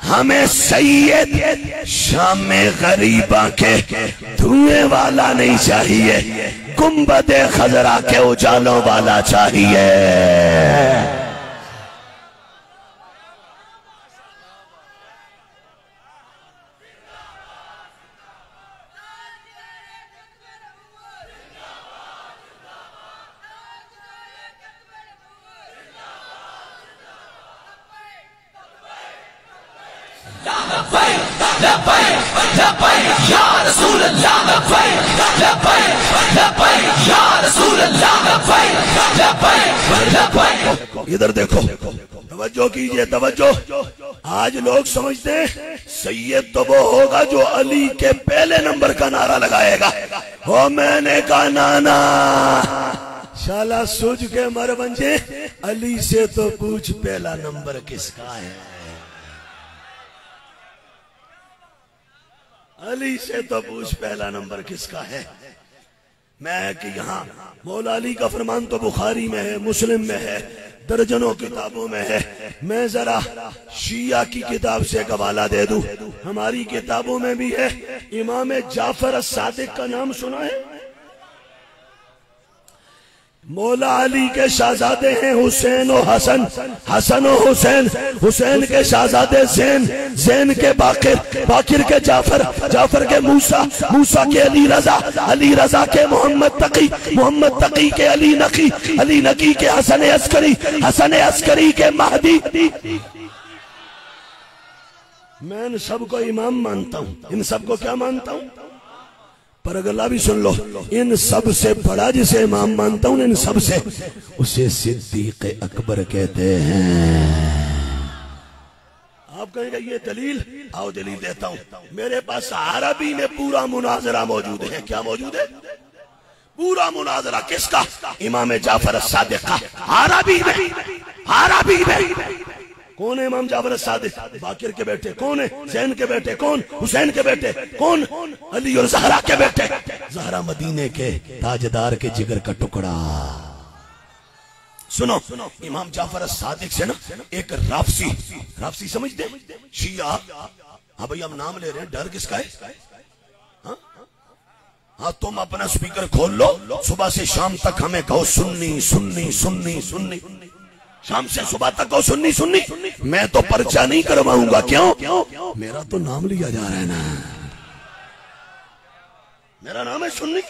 हमें सैयद शाम गरीबा के धुएं वाला नहीं चाहिए, गुंबदे खजरा के उजालों वाला चाहिए। इधर देखो, तवज्जो कीजिए, तवज्जो। आज लोग समझते हैं सैयद तो वो होगा जो अली के पहले नंबर का नारा लगाएगा। हो, मैंने कहा नाना, शाला सूझ के मर बंजे, अली से तो पूछ पहला नंबर किसका है। अली से तो पूछ पहला नंबर किसका है। मैं कि यहाँ मौला अली का फरमान तो बुखारी में है, मुस्लिम में है, दर्जनों किताबों में है। मैं जरा शिया की किताब से एक हवाला दे दूं, हमारी किताबों में भी है। इमाम जाफर अस-सादिक का नाम सुना है? मौला अली के शहजादे हैं हुसैन और हसन, हसन और हुसैन, हुसैन के शहजादे जैन, जैन के बाकिर, बाकिर के जाफर, जाफर के मूसा, मूसा के अली रजा, अली रजा के मोहम्मद तकी, मोहम्मद तकी के अली नकी, अली नकी के हसन अस्करी, हसन अस्करी के महदी। मैं इन सबको इमाम मानता हूँ, इन सबको क्या मानता हूँ? पर अगला भी सुन लो, इन सब से बड़ा जिसे इमाम मानता हूं, इन सब से, उसे सिद्दीक अकबर कहते हैं। आप कहेंगे ये दलील, आओ दलील देता हूं। मेरे पास अरबी में पूरा मुनाजरा मौजूद है। क्या मौजूद है? पूरा मुनाजरा। किसका? इमाम जाफर अस-सादिक का। अरबी में, अरबी में। कौन है इमाम जाफर अस-सादिक? बाकिर के बेटे। कौन है? जैन के बेटे। कौन? हुसैन के बेटे। कौन? अली और ज़हरा के बेटे। ज़हरा मदीने के ताजदार के जिगर का टुकड़ा। सुनो, इमाम जाफर अस-सादिक से ना एक राफसी, राफसी समझते? शिया। हाँ भाई, हम नाम ले रहे हैं, डर किसका है? हाँ, तुम अपना स्पीकर खोल लो, सुबह से शाम तक हमें कहो सुन्नी सुन्नी सुन्नी सुन्नी, शाम से सुबह तक कहो सुन्नी सुन्नी। मैं तो पर्चा नहीं करवाऊंगा। क्यों? मेरा तो नाम लिया जा रहा है ना, मेरा नाम है सुन्नी।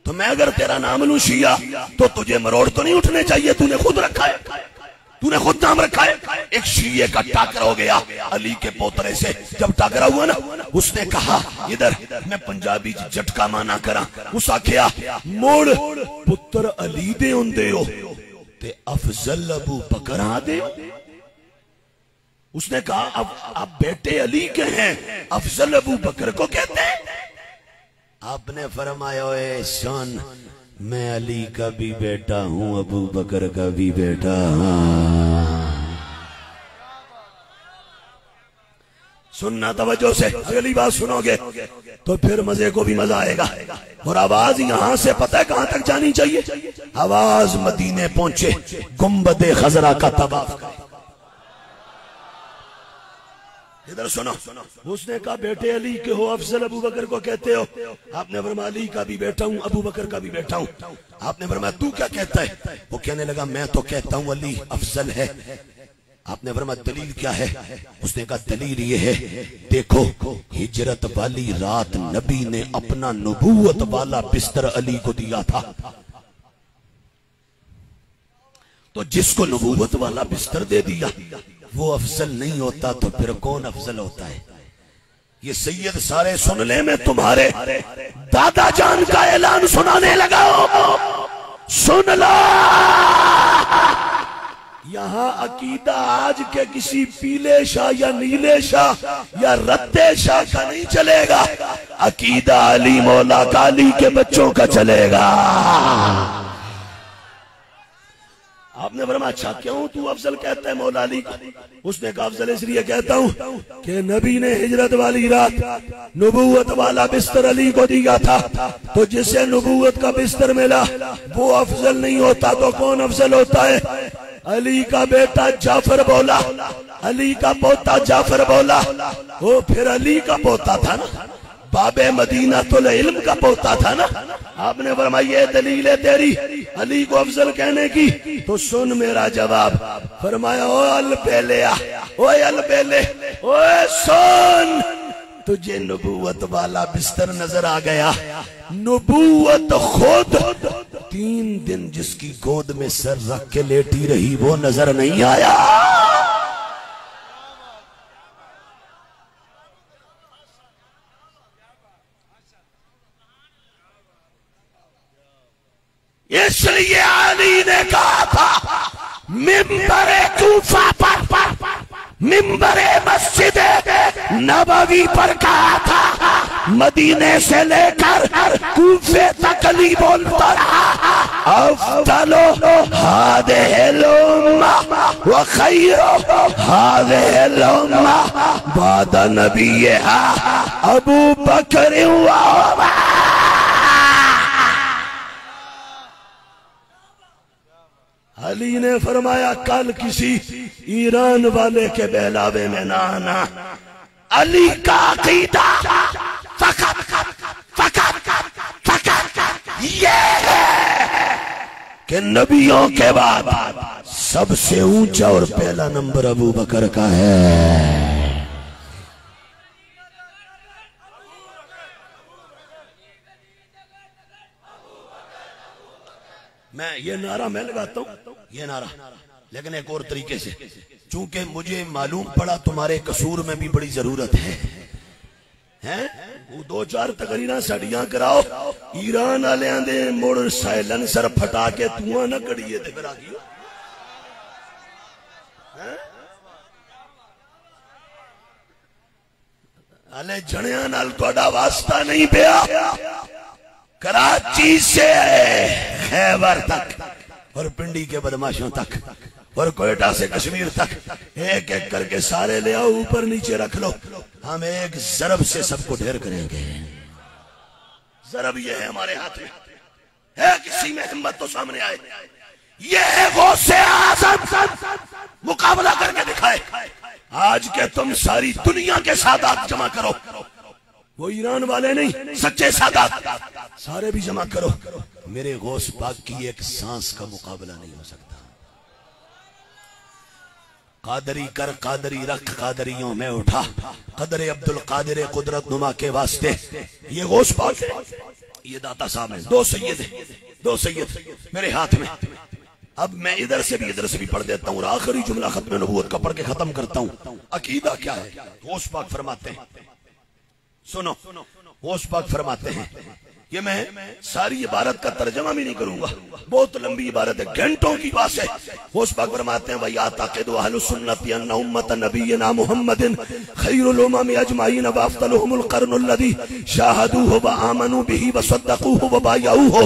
तो मैं अगर तेरा नाम लूं शिया, तो तुझे मरोड़ तो नहीं उठने चाहिए। तूने खुद रखा है, तूने खुद नाम रखा है। एक शिये का टाकरा हो गया अली के पोतरे से। जब टाकरा हुआ ना, उसने कहा इधर मैं पंजाबी झटका माना करा। उस आख्या मोड़ पुत्र अली दे होंदे हो ते अफजल अबू बकर दे। उसने कहा अब बेटे अली के हैं, अफजल अबू बकर को कहते हैं। आपने फरमाया ए सुन, मैं अली का भी बेटा हूं, अबू बकर का भी बेटा। सुनना तवज्जो से, अगली बात सुनोगे तो फिर मजे को भी मजा आएगा। और आवाज यहां से पता है कहां तक जानी चाहिए? आवाज मदीने पहुंचे, गुंबदे खजरा का तवाफ करे। इधर सुनो, उसने कहा बेटे अली के हो, अफजल अबू बकर को कहते हो। आपने फरमाया अली का भी बेटा हूं, अबू बकर का भी बेटा हूं। आपने फरमाया तू क्या कहता है? वो कहने लगा मैं तो कहता हूं अली अफजल है। आपने फरमाया दलील क्या है? उसने कहा दलील ये है, देखो हिजरत वाली रात नबी ने अपना नबूवत वाला बिस्तर अली को दिया था, तो जिसको नबूवत वाला बिस्तर दे दिया वो अफजल नहीं होता तो फिर कौन अफजल होता है? ये सैयद सारे सुन ले, मैं तुम्हारे दादा जान का ऐलान सुनाने लगा हूं, सुन लो। यहां अकीदा आज के किसी पीले शाह या नीले शाह या रद्दे शाह का नहीं चलेगा, अकीदा अली मौला का, अली के बच्चों का चलेगा। आपने फरमाया अच्छा क्यों तू अफजल कहता है मौला अली को? उसने कहा अफजल इसलिए कहता हूं कि नबी ने हिजरत वाली रात नबूवत वाला बिस्तर अली को दिया था, तो जिसे नबूवत का बिस्तर मिला वो अफजल नहीं होता तो कौन अफजल होता है? अली का बेटा जाफर बोला, अली का पोता जाफर बोला, वो फिर अली का पोता था ना, बाबे मदीना तो इल्म का पोता था ना। आपने फरमाया ये दलील है तेरी अली को अफजल कहने की, तो सुन मेरा जवाब। फरमाया ओ अलबेलिया, ओए अलबेले, ओए सुन, तुझे नबूवत वाला बिस्तर नजर आ गया? नबूवत खुद 3 दिन जिसकी गोद में सर रख के लेटी रही वो नजर नहीं आया। इसलिए अली ने कहा था मिंबरे कूफा पर, मिंबरे मस्जिद नबवी पर कहा था, मदीने से लेकर कूफे तक अली बोलता रहा अफ़ज़लु हाज़िहिल उम्मा व खैरु हाज़िहिल उम्मा बाद नबिय्यिहा अबू बकर व उमर। अली ने फरमाया कल किसी ईरान वाले के बहलावे में ना आना, अली का अकीदा फकत फकत फकत ये है कि नबियों के बाद सबसे ऊंचा और पहला नंबर अबू बकर का है। मैं ये नारा मैं लगाता हूं, ये नारा, लेकिन एक और तरीके से, चूंकि मुझे मालूम पड़ा तुम्हारे कसूर में भी बड़ी जरूरत है, हैं? वो 2-4 तकरीरा साड़ियां कराओ, ईरान वाले दे मुड़ साइलेंसर फटा के धुआं ना कड़िए ते फिर आ गई अले जणिया नाल तुहाडा वास्ता नहीं पिया। कराची से खैबर तक और पिंडी के बदमाशों तक और कोयटा से कश्मीर तक एक एक करके सारे ले आओ, ऊपर नीचे रख लो, हम एक जरब से सबको ढेर करेंगे। जरब ये है हमारे हाथ में है, किसी में हिम्मत तो सामने आए, ये है गौसे आज़म मुकाबला करके दिखाए। आज के तुम सारी दुनिया के सादात जमा करो, वो ईरान वाले नहीं, सच्चे सादात सारे भी जमा करो, मेरे गौस पाक की एक सांस का मुकाबला नहीं हो सकता। कादरी कर कादरी रख कादरियों में उठा, कदरे अब्दुल कादिर कुदरत नुमा के वास्ते ये गौस पाक है, ये दाता साहब है। 2 सैयद है, 2 सैयद मेरे हाथ में। अब मैं इधर से भी पढ़ देता हूँ और आखिरी जुमला खत्म नबूवत का पढ़ के खत्म करता हूँ। अकीदा क्या है? गौस पाक फरमाते हैं, सुनो, गौस पाक फरमाते हैं, ये मैं सारी इबारत का तर्जमा भी नहीं करूंगा, बहुत लंबी इबारत है, घंटों की बात है। गौस पाक फरमाते हैं वया ताक़िदु अहलुस सुन्नति अन्ना उम्मत नबिय्यिना मुहम्मदिन खैरुल उम्मम अजमाइन व अफ़ज़लुहुमुल क़र्नुल लज़ी शाहदूहु व आमनू बिही व सद्दक़ूहु व बायऊहु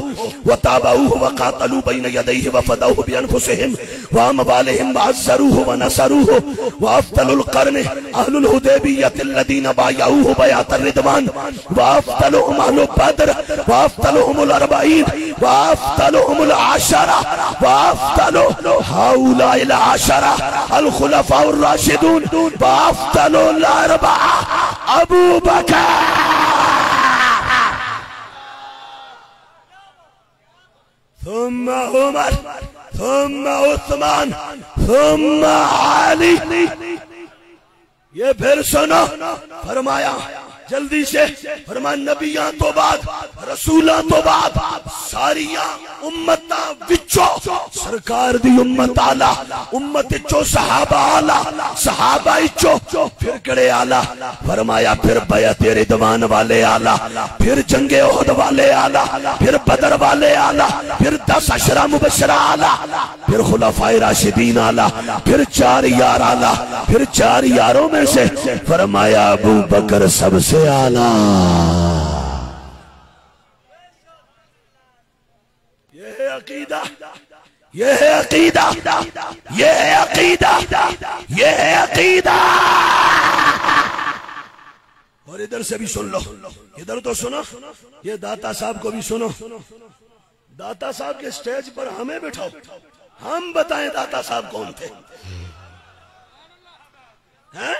व ताबऊहु व क़ातलू बैन यदैहि व फ़दऊहु बि अनफुसिहिम व अमवालिहिम व अज़्ज़रूहु व नसरूहु व अफ़ज़लुल क़र्न अहलुल हुदैबिय्यतिल लज़ीना बायऊहु बयातर रिदवान व अफ़ज़लुहुम अहलु बद्र वाफ़तलुहुमुल अरबाईन वाफ़तलुहुमुल आशरा वाफ़तलु हाउलाइल आशरा अल खुलफाउर राशिदून वाफ़तलुल अरबआ अबू बकर सुम्मा उमर थुम्मा उस्मान थुम्मा अली। ये फिर सुनो, फरमाया जल्दी से, फरमान नबियां तो बाद रसूलां तो बाद सारिया उम्मता विचो सरकार दी उम्मत आला, उम्मत चो सहाबा आला, सहाबा इचो फिर कड़े आला। फरमाया फिर बैअत रिदवान वाले आला, फिर जंगे ओहद वाले आला, फिर बदर वाले आला, फिर 10 अशरा मुबशरा आला, फिर खुलफाए राशिदीन आला, फिर 4 यार आला, फिर 4 यारों में से फरमाया अबू बकर सबसे आला। ये है अकीदा, ये है अकीदा, ये है अकीदा, ये है अकीदा। और इधर से भी सुन लो, इधर तो सुनो, ये दाता साहब को भी सुनो। दाता साहब के स्टेज पर हमें बिठाओ, हम बताएं दाता साहब कौन थे। हैं?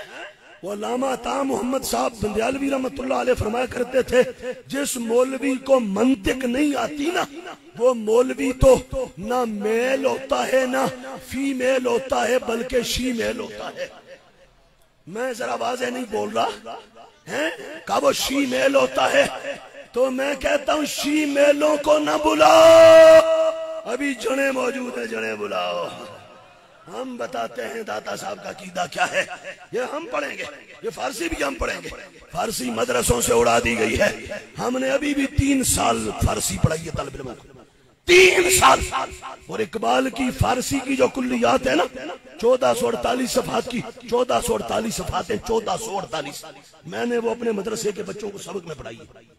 वो लामा ता मोहम्मद साहब बंदियालवी रहमतुल्लाह अलैह फरमाया करते थे, जिस मौलवी को मंतिक नहीं आती ना, वो मौलवी तो ना मेल होता है ना फीमेल होता है, बल्कि शीमेल होता है। मैं जरा वाज़ेह नहीं बोल रहा है, का वो शीमेल होता है, तो मैं कहता हूं शीमेलों को ना बुलाओ, अभी जने मौजूद है, जने बुलाओ। हम बताते हैं दाता साहब का कीदा क्या है, ये हम पढ़ेंगे, ये फारसी भी हम पढ़ेंगे। फारसी मदरसों से उड़ा दी गई है, हमने अभी भी 3 साल फारसी पढ़ाई है तलब इल्म को, 3 साल। और इकबाल की फारसी की जो कुल्लियात है ना, 1448 सफ़ात की, 1448 सफ़ातें, 1448 मैंने वो अपने मदरसे के बच्चों को सबक में पढ़ाई है।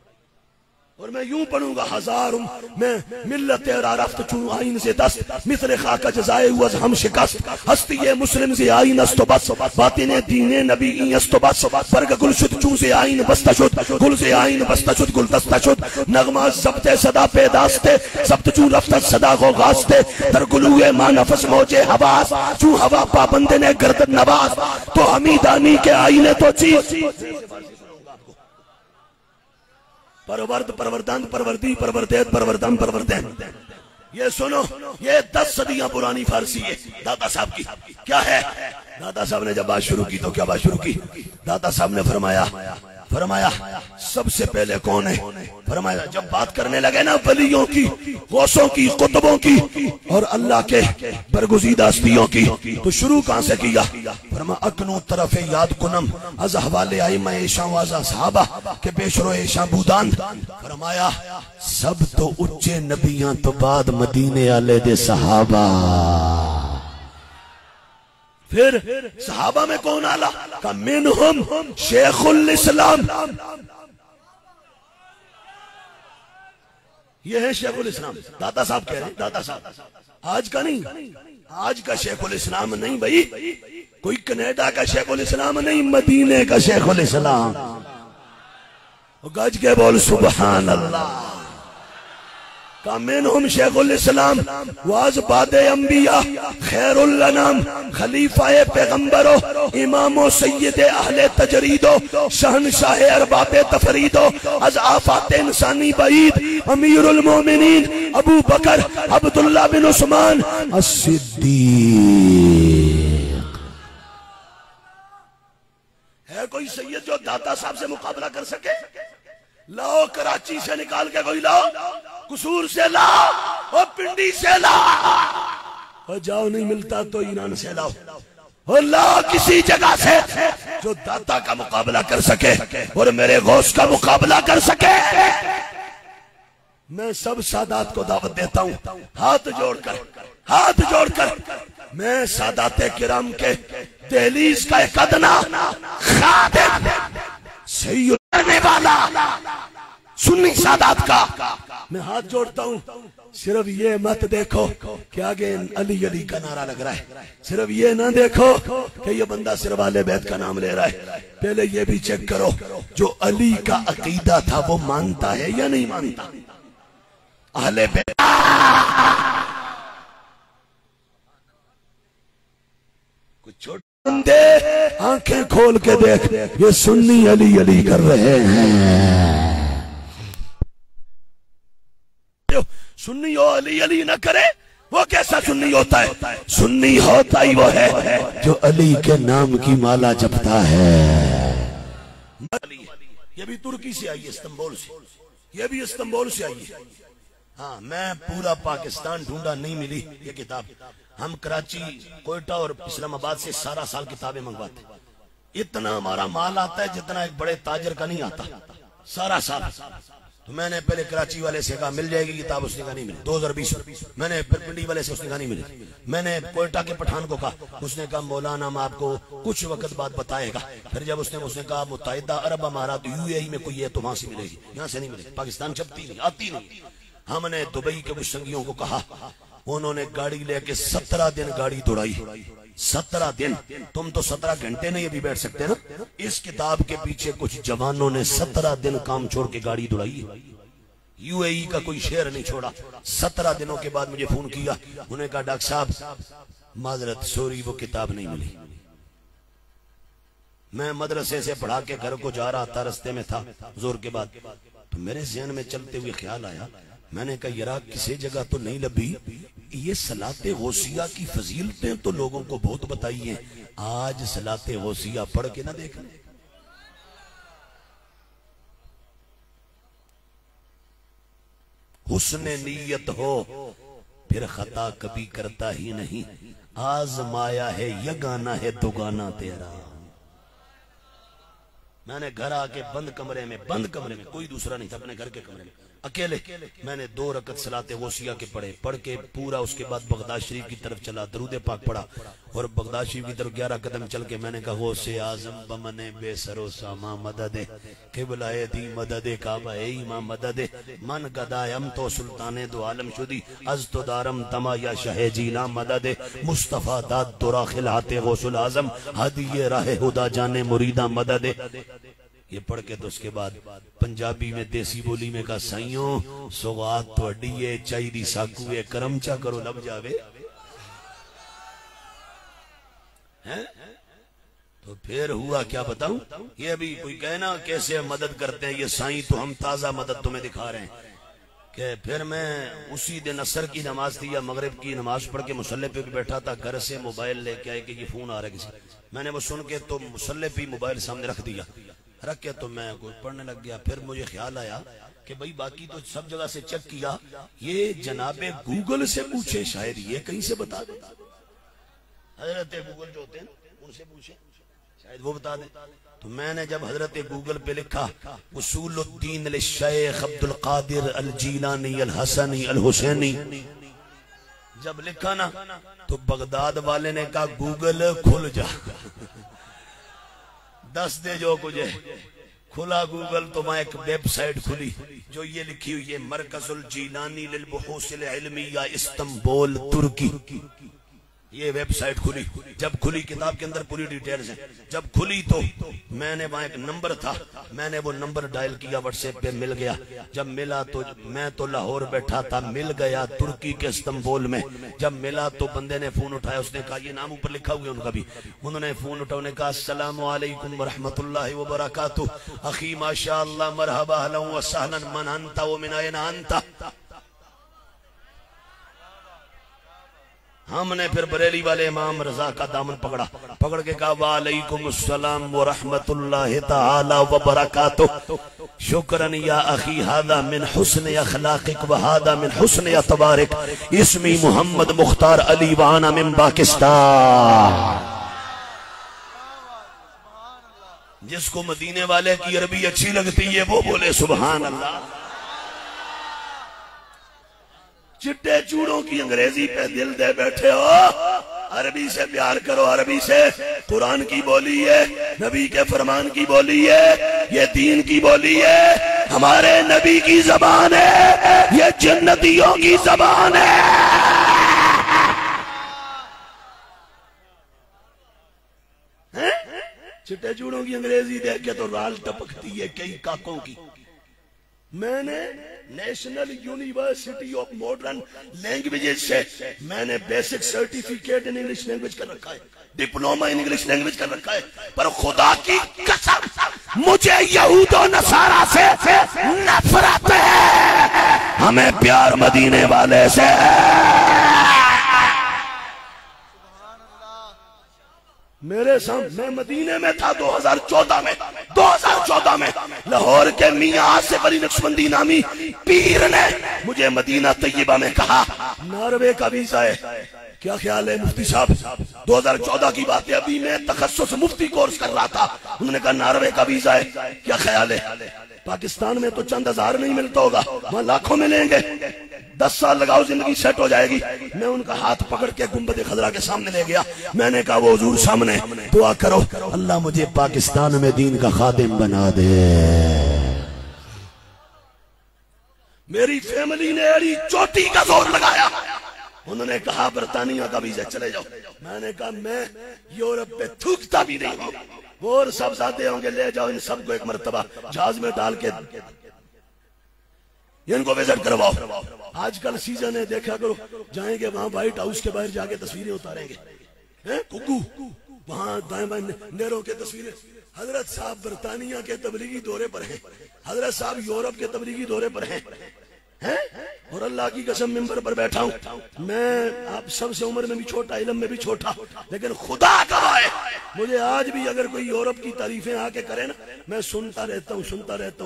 और मैं यूं पढ़ूंगा, हजार मैं मिल्लत रफ्त चू आइन से दस्त मिस्र खाका जजाए वज हम शिकस्त हस्ती ये मुस्लिम से आइन अस्तो बस बातिने दीने नबी अस्तो बस बरग गुलशुद चू से आइन बस्तशुद गुल से आइन बस्तशुद गुल दस्तशुद नगमा ज़ब्ते सदा पेदास्ते ज़ब्त चू रफ्त सदा को गास्ते दर गुलुए मा नफस मौजे हवास चू हवा पाबंदे ने गर्दन नवाज तो हमीदानी के आईने तो चीज परवर्द परवर्दन परवर्दी परवर्देत परवर्दन परवर्देन। ये सुनो, ये 10 सदियां पुरानी फारसी है दाता साहब की। क्या है? दाता साहब ने जब बात शुरू की तो क्या बात शुरू की? दाता साहब ने फरमाया सबसे पहले कौन है? फरमाया जब बात करने लगे ना वलियों की, गौसों की, कुतुबों की और अल्लाह के बरगुज़ीदा हस्तियों की, तो शुरू कहां से किया? फरमा अकनू तरफ याद कुनम अज हवाले आई मैं ऐशा वाजा साहबा के पेशरो ऐशा बूदान। फरमाया सब तो उच्चे नबियां तो बाद मदीने आले दे सहाबा। फिर सहाबा में कौन आला? का मिनहुम शेखुल इस्लाम। ये है शेखुल इस्लाम। दाता साहब कह रहे हैं, दाता साहब आज का नहीं, आज का शेखुल इस्लाम नहीं भाई, कोई कनाडा का शेखुल इस्लाम नहीं, मदीने का शेखुल इस्लाम। गज के बोल सुभान अल्लाह। कामिनहुम शेखुल इस्लाम वाज बादे अंबिया खैरुल अनाम खलीफाए पैगंबरो इमामो सय्यदे अहले तजरीदो शहनशाह अरबाबे तफरीदो अज आफात इंसानी बईद अमीरुल मोमिनीन अबू बकर अब्दुल्लाह बिन उस्मान as-सिद्दीक। है कोई सैयद जो दाता साहब से मुकाबला कर सके? लाओ, कराची से निकाल के कोई लाओ, कसूर से लाओ और पिंडी से लाओ, और जाओ नहीं मिलता तो ईरान से लाओ, और लाओ किसी जगह से जो दाता का मुकाबला कर सके और मेरे गौस का मुकाबला कर सके। मैं सब सादात को दावत देता हूं, हाथ जोड़कर मैं सादाते किराम के दहलीज का एक अदना खादिम सही करने वाला सुन्नी सादात का मैं हाथ जोड़ता हूं। सिर्फ ये मत देखो कि आगे अली अली का नारा लग रहा है, सिर्फ ये ना देखो कि ये बंदा सिर्फ आले बैत का नाम ले रहा है, पहले ये भी चेक करो जो अली का अकीदा था वो मानता है या नहीं मानता। अहले बैत कुछ छोटे बंदे आंखें खोल के देख, ये सुन्नी अली अली कर रहे हैं। सुन्नी हो अली अली न करे वो कैसा सुन्नी होता है? सुन्नी होता ही वो है जो अली के नाम की माला जपता है। ये भी तुर्की से आई है, इस्तांबुल से, ये भी इस्तांबुल से आई है। हाँ, मैं पूरा पाकिस्तान ढूंढा, नहीं मिली ये किताब। हम कराची, कोयटा और इस्लामाबाद से सारा साल किताबें मंगवाते। इतना हमारा माल आता है जितना एक बड़े ताजर का नहीं आता, सारा साल। तो मैंने पहले कराची वाले से कहा मिल जाएगी किताब, उसने कहा नहीं मिली। 2020 मैंने फिर पिंडी वाले से, उसने कहा नहीं मिली। मैंने कोयटा के पठान को कहा, उसने कहा मौलाना हम आपको कुछ वक्त बाद बताएगा। फिर जब उसने कहा मुत्तहिदा अरब अमारात यूएई में कोई है तो वहां से मिलेगी, यहाँ से नहीं मिलेगी, पाकिस्तान छपती नहीं, आती नहीं। हमने दुबई के कुछ संगियों को कहा, उन्होंने गाड़ी लेके 17 दिन गाड़ी दौड़ाई। 17 दिन, तुम तो 17 घंटे नहीं अभी बैठ सकते ना। इस किताब के पीछे कुछ जवानों ने 17 दिन काम छोड़ के गाड़ी दौड़ाई। यूएई का कोई शहर नहीं छोड़ा। 17 दिनों के बाद मुझे फोन किया, उन्होंने कहा डॉक्टर साहब माजरत सॉरी वो किताब नहीं मिली। मैं मदरसे से पढ़ा के घर को जा रहा था, रास्ते में था जोर के बाद, तो मेरे ज़हन में चलते हुए ख्याल आया, मैंने कहा यार किसी जगह तो नहीं लभी। ये सलाते गौसिया की फजीलतें तो लोगों को बहुत बताई हैं, आज सलाते गौसिया पढ़ के ना देखा। हुस्ने नीयत हो फिर खता कभी करता ही नहीं, आजमाया है यगाना है दुगाना तेरा। मैंने घर आके बंद कमरे में कोई दूसरा नहीं था, अपने घर के कमरे में अकेले मैंने 2 रकत सलाते गौसिया के पढ़ के पूरा। उसके बाद बगदाद शरीफ की तरफ चला, दरूद पाक पढ़ा और बगदाद शरीफ की तरफ 11 कदम चल के मैंने कहा गौसे आजम बमने बेसरो सामा मददे किबलाए दी मददे काबा ए इमाम मददे मन गदायम तो सुल्ताने दो आलम शुदी अज तो दारम तमा या शहे जीना मददे मुस्तफा दाद दुरा खिलाते गौसुल आजम हदिये राह हुदा जाने मुरीदा मददे। ये पढ़ के तो उसके बाद पंजाबी में देसी बोली में कहा साइयों सौगात थोड़ी है चाहिदी साकू है करम चा करो लब जावे हैं। तो फिर हुआ क्या बताऊं, ये अभी कोई कहना कैसे मदद करते हैं ये साईं, तो हम ताजा मदद तुम्हें दिखा रहे हैं। कि फिर मैं उसी दिन असर की नमाज थी या मगरिब की नमाज पढ़ के मुसल्ले पे भी बैठा था, घर से मोबाइल लेके आए कि ये फोन आ रहा है किसी। मैंने वो सुन के तो मुसल्ले पे मोबाइल सामने रख दिया, रख के तो मैं पढ़ने लग गया। फिर मुझे ख्याल आया कि भाई बाकी तो सब जगह से चेक किया, ये जनाबे गूगल से पूछे, शायद ये कहीं से बता दे। हजरत गूगल जो होते हैं उनसे पूछे, शायद वो बता दे। तो मैंने जब हजरत गूगल पे लिखा उसूलुद्दीन शेख अब्दुल कादिर अल जीलानी अल हसनी अल हुसैनी, जब लिखा ना तो बगदाद वाले ने कहा गूगल खुल जा, दस दे जो कुछ है। खुला गूगल तो वहां एक वेबसाइट खुली जो ये लिखी हुई है मरकजुल जीलानी लिल बुहूसिल इल्मिया इस्तांबुल तुर्की। ये वेबसाइट खुली, जब खुली किताब के अंदर पूरी डिटेल्स है। जब खुली तो मैंने वहां एक नंबर था, मैंने वो नंबर डायल किया, व्हाट्सएप पे मिल गया। जब मिला तो मैं तो लाहौर बैठा था, मिल गया तुर्की के इस्तांबुल में। जब मिला तो बंदे ने फोन उठाया, उसने कहा ये नाम ऊपर लिखा हुआ है उनका भी। उन्होंने फोन उठाया, उन्होंने कहा अस्सलामु अलैकुम व रहमतुल्लाहि व बरकातुहू अखी माशाअल्लाह मरहबा अहलन व सहलन मन अंता व मिन अयना अंता। हमने फिर बरेली वाले इमाम रजा का दामन पकड़ के कहा वालेकुम अस्सलाम व रहमतुल्लाहि तआला व बरकातुहू शुक्रन या अखी हादा मिन हुस्न अखलाकिक व हादा मिन हुस्न अतबारिक इसमी मोहम्मद मुख्तार अली वाना मिन पाकिस्तान। जिसको मदीने वाले की अरबी अच्छी लगती है वो बोले सुभान अल्लाह। चिट्टे चूड़ों की अंग्रेजी पे दिल दे बैठे हो, अरबी से प्यार करो। अरबी से कुरान की बोली है, नबी के फरमान की बोली है, ये दीन की बोली है, हमारे नबी की जबान है, ये जन्नतियों की जबान है। चिट्टे चूड़ों की अंग्रेजी देख के तो राल टपकती है कई काकों की। मैंने national university of modern languages से मैंने basic certificate in English language कर रखा है, डिप्लोमा इन इंग्लिश लैंग्वेज कर रखा है। पर खुदा की कसम मुझे यहूद और नसारा से नफरत है, हमें प्यार मदीने वाले से। मेरे सामने मदीने में था 2014 में लाहौर के मियां आसिफ अली नक्शबंदी नामी पीर ने मुझे मदीना तैयबा में कहा नॉर्वे का वीजा है, क्या ख्याल है मुफ्ती साहब? 2014 की बात है, अभी मैं तखस्सुस मुफ्ती कोर्स कर रहा था। उन्होंने कहा नॉर्वे का वीजा है, क्या ख्याल है? पाकिस्तान में तो चंद हजार नहीं मिलता होगा, वहां लाखों मिलेंगे। 10 साल लगाओ, जिंदगी सेट हो जाएगी। मैं उनका हाथ पकड़ के गुंबद खजरा के सामने ले गया। मैंने कहा वो हुजूर सामने दुआ करो, अल्लाह मुझे पाकिस्तान में दीन का खादिम बना दे। मेरी फैमिली ने एड़ी चोटी का जोर लगाया। उन्होंने कहा बरतानिया का वीजा, चले जाओ। मैंने कहा मैं यूरोप पे थूकता भी नहीं हूं, और सब साथे होंगे, ले जाओ इन सबको एक मरतबा जहाज में डाल के इनको विजिट करवाओ। आजकल सीजन है, देखा करो, जाएंगे वहां व्हाइट हाउस के बाहर जाके तस्वीरें उतारेंगे, कुकू वहां दाएं बाएं नहरों के तस्वीरें। हजरत साहब बरतानिया के तबलीगी दौरे पर हैं, हजरत साहब यूरोप के तबलीगी दौरे पर हैं, और अल्लाह की कसम मिंबर पर बैठा हूं। मैं आप सबसे उम्र में भी छोटा, इल्म में भी छोटा, लेकिन खुदा का है मुझे आज भी अगर कोई यूरोप की तारीफें आके करे ना, मैं सुनता रहता हूँ।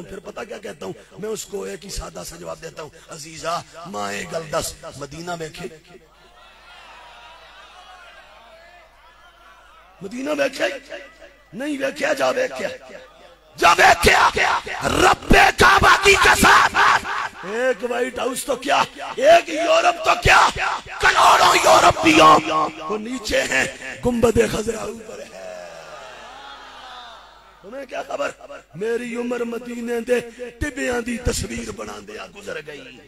फिर पता क्या कहता हूँ मैं उसको? एक ही सादा सा जवाब देता हूँ, अजीजा माए गलदस मदीना वेखे, मदीना वेखे नहीं वेख्या, जा वेख्या, जा वेख्या रब्बे काबा की कसम। एक व्हाइट हाउस तो क्या, एक यूरोप तो क्या, करोड़ों यूरोपियों वो नीचे हैं, गुंबद खजरा ऊपर है। तुम्हें क्या खबर? मेरी उम्र मदीने दे टिबियां दी तस्वीर बना दिया गुजर गई।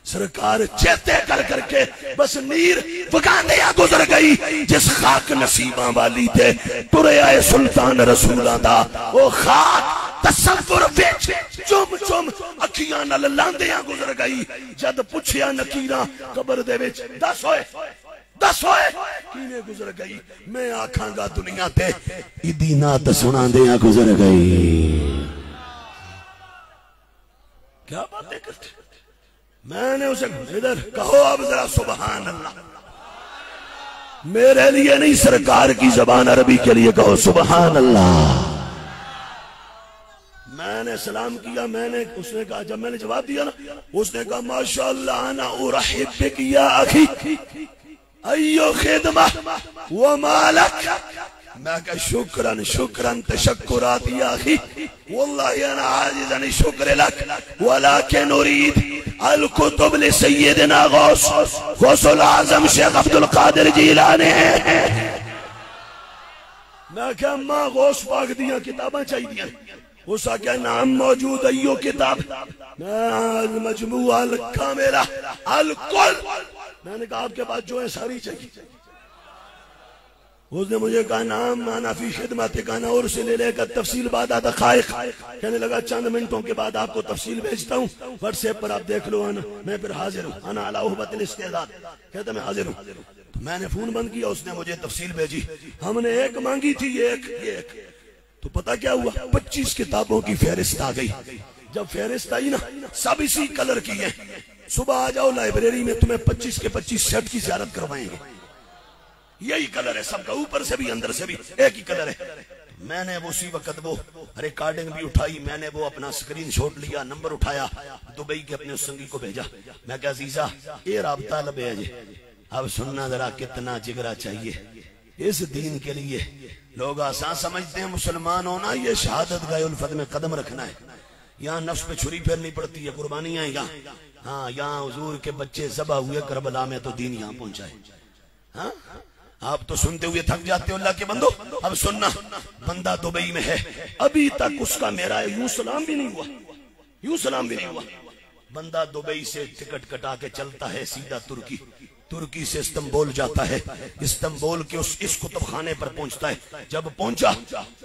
सरकार चेते कर करके बस नीर वगांदिया गुजर गई। जिस खाक नसीबा वाली थे तुरे आए सुल्तान रसूलां दा, ओ खाक तसव्वुर विच चुम चुम अखियां नाल लांदियां गुजर गई। जद पुछया नकीरा कबर दे विच, दस होए किने गुजर गई? मैं आखांगा दुनिया ते इदी नात सुनांदियां गुजर गई। क्या बातें करते? मैंने उसे इधर कहो अब जरा सुबहान अल्लाह। मेरे लिए नहीं, सरकार की जबान अरबी के लिए कहो सुबहान अल्लाह। मैंने सलाम किया, उसने कहा, जब मैंने जवाब दिया ना, उसने कहा माशाअल्लाह अना उरहिब्बिक या अखी अय्यो खिदमा व मालक। मैं कहा शुक्रन तशक्कुरात या अखी वल्लाहि अना आजिज़न शुक्र लक वलाकिन उरीद अल कुतुब li सय्यिदिना गौसुल आज़म शेख अब्दुल कादिर जिलानी। मैं क्या मां गौस पाक दिया किताबां चाहिए? उसका क्या नाम मौजूद अयो किताब? मजमुआ लिखा मेरा अल कुल। मैंने कहा आपके पास जो है सारी चाहिए। उसने मुझे कहा नाम माना फी खिदमत कहना और से ले लेकर तफसील बाद आता खाइक। कहने लगा चंद मिनटों के बाद आपको तफसील भेजता हूँ, व्हाट्सएप पर आप देख लो आना, मैं फिर हाजिर हूँ। आना अला उहबतिल इस्तेदाद, कहता मैं हाजिर हूँ। तो मैंने फोन बंद किया, उसने मुझे तफसील भेजी। हमने एक मांगी थी, एक तो पता क्या हुआ? 25 किताबों की फहरिस्त आ गई। जब फहरिस्त आई ना, सब इसी कलर की है। सुबह आ जाओ लाइब्रेरी में, तुम्हें 25 के 25 सेट की ज़ियारत करवाएंगे। यही कलर है सबका, ऊपर से भी अंदर से भी एक ही कलर है। मैंने वो उसी वक्त वो रिकॉर्डिंग भी उठाई, मैंने वो अपना स्क्रीनशॉट लिया, नंबर उठाया, दुबई के अपने संगी को भेजा। मैं क्या अजीजा ये राबता लबे है जी, अब सुनना जरा कितना जिगरा चाहिए इस दीन के लिए। लोग आसान समझते हैं मुसलमान होना ये शहादत गए उल्फत में कदम रखना है। यहाँ नफ्स पे छुरी फेरनी पड़ती है, कुर्बानियां यहाँ। हाँ, यहाँ हुजूर के बच्चे ज़बह हुए करबला में तो दीन यहाँ पहुंचा है। हाँ, आप तो सुनते हुए थक जाते हो अल्लाह के बंदो। अब सुनना, बंदा दुबई में है, अभी तक उसका मेरा यूं सलाम भी नहीं हुआ। बंदा दुबई से टिकट कटा के चलता है सीधा तुर्की से इस्तांबुल जाता है, इस्तांबुल के इस कुतुब खाने पर पहुंचता है। जब पहुंचा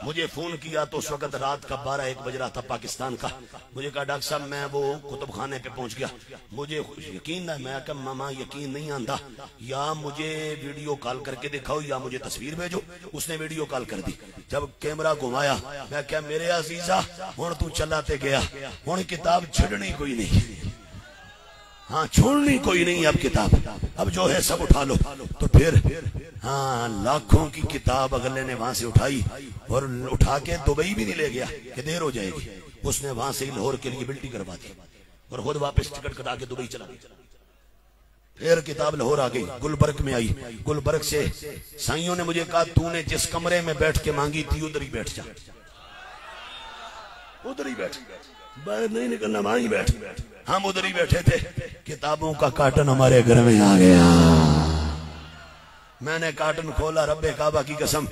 मुझे फोन किया तो उस वक्त रात का 12-1 बज रहा था पाकिस्तान का। मुझे कहा डॉक्टर साहब मैं वो कुतुब खाने पे पहुंच गया, मुझे यकीन है। मैं कहा मामा यकीन नहीं आंदा, या मुझे वीडियो कॉल करके दिखाओ या मुझे तस्वीर भेजो। उसने वीडियो कॉल कर दी। जब कैमरा घुमाया, मैं क्या मेरे अजीजा हुण तू चला ते गया, हुण किताब छड़नी कोई नहीं। हाँ छोड़नी कोई नहीं अब किताब, अब जो है सब उठा लो। तो फिर हाँ लाखों की किताब अगले ने वहां से उठाई और उठा के दुबई भी नहीं ले गया कि देर हो जाएगी, उसने वहां से लाहौर के लिए बिल्टी करवा दी और खुद वापस टिकट कटा के दुबई चला गया। फिर किताब लाहौर आ गई, गुलबर्ग में आई, गुलबर्ग से साइयों ने मुझे कहा तूने जिस कमरे में बैठ के मांगी थी उधर ही बैठ जा, उधर ही बैठ, बाहर नहीं निकलना, वहां ही बैठ। हम उधर ही बैठे थे, किताबों का कार्टन हमारे घर में आ गया। मैंने कार्टन खोला, रब्बे काबा की कसम,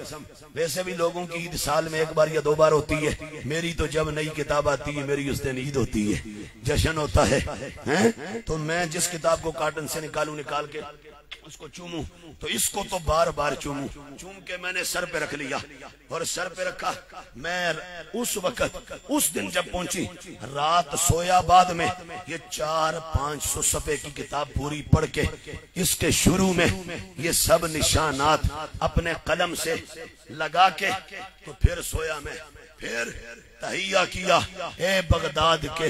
वैसे भी लोगों की ईद साल में एक बार या 2 बार होती है, मेरी तो जब नई किताब आती है मेरी उस दिन ईद होती है, जश्न होता है, हैं? तो मैं जिस किताब को कार्टन से निकाल के उसको चूमूं, तो इसको तो बार बार चूमूं, चूम के मैंने सर पे रख लिया और सर पे रखा। मैं उस वक्त उस दिन जब पहुंची रात सोया बाद में ये 400-500 सफ़े की किताब पूरी पढ़ के इसके शुरू में ये सब निशानात अपने कलम से लगा के तो फिर सोया मैं। फिर तहिया किया, ए बगदाद के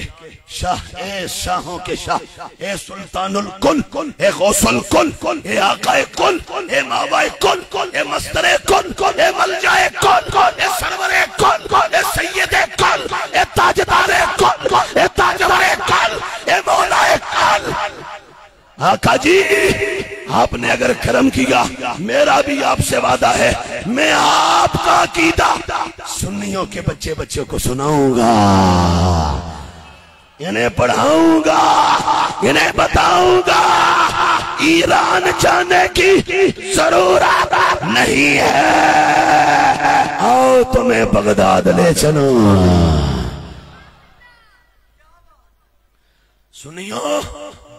शाह, ए शाहों के शाह, ए सुल्तानुल कुल, ए गौसुल कुल, ए आकाए कुल, ए मावाए कुल, ए मस्तरे कुल, ए मलजाए कुल, ए सरवरे कुल, ए सैयदे कुल, ए ताजदारे कुल, ए ताजवरे कुल, ए मौलाए कुल। आका जी आपने अगर करम किया, मेरा भी आपसे वादा है, मैं आपका अकीदा सुन्नियों के बच्चों को सुनाऊंगा, इन्हें पढ़ाऊंगा, इन्हें बताऊंगा, ईरान जाने की जरूरत नहीं है, आओ तुम्हें बगदाद ले चलो। सुनियो,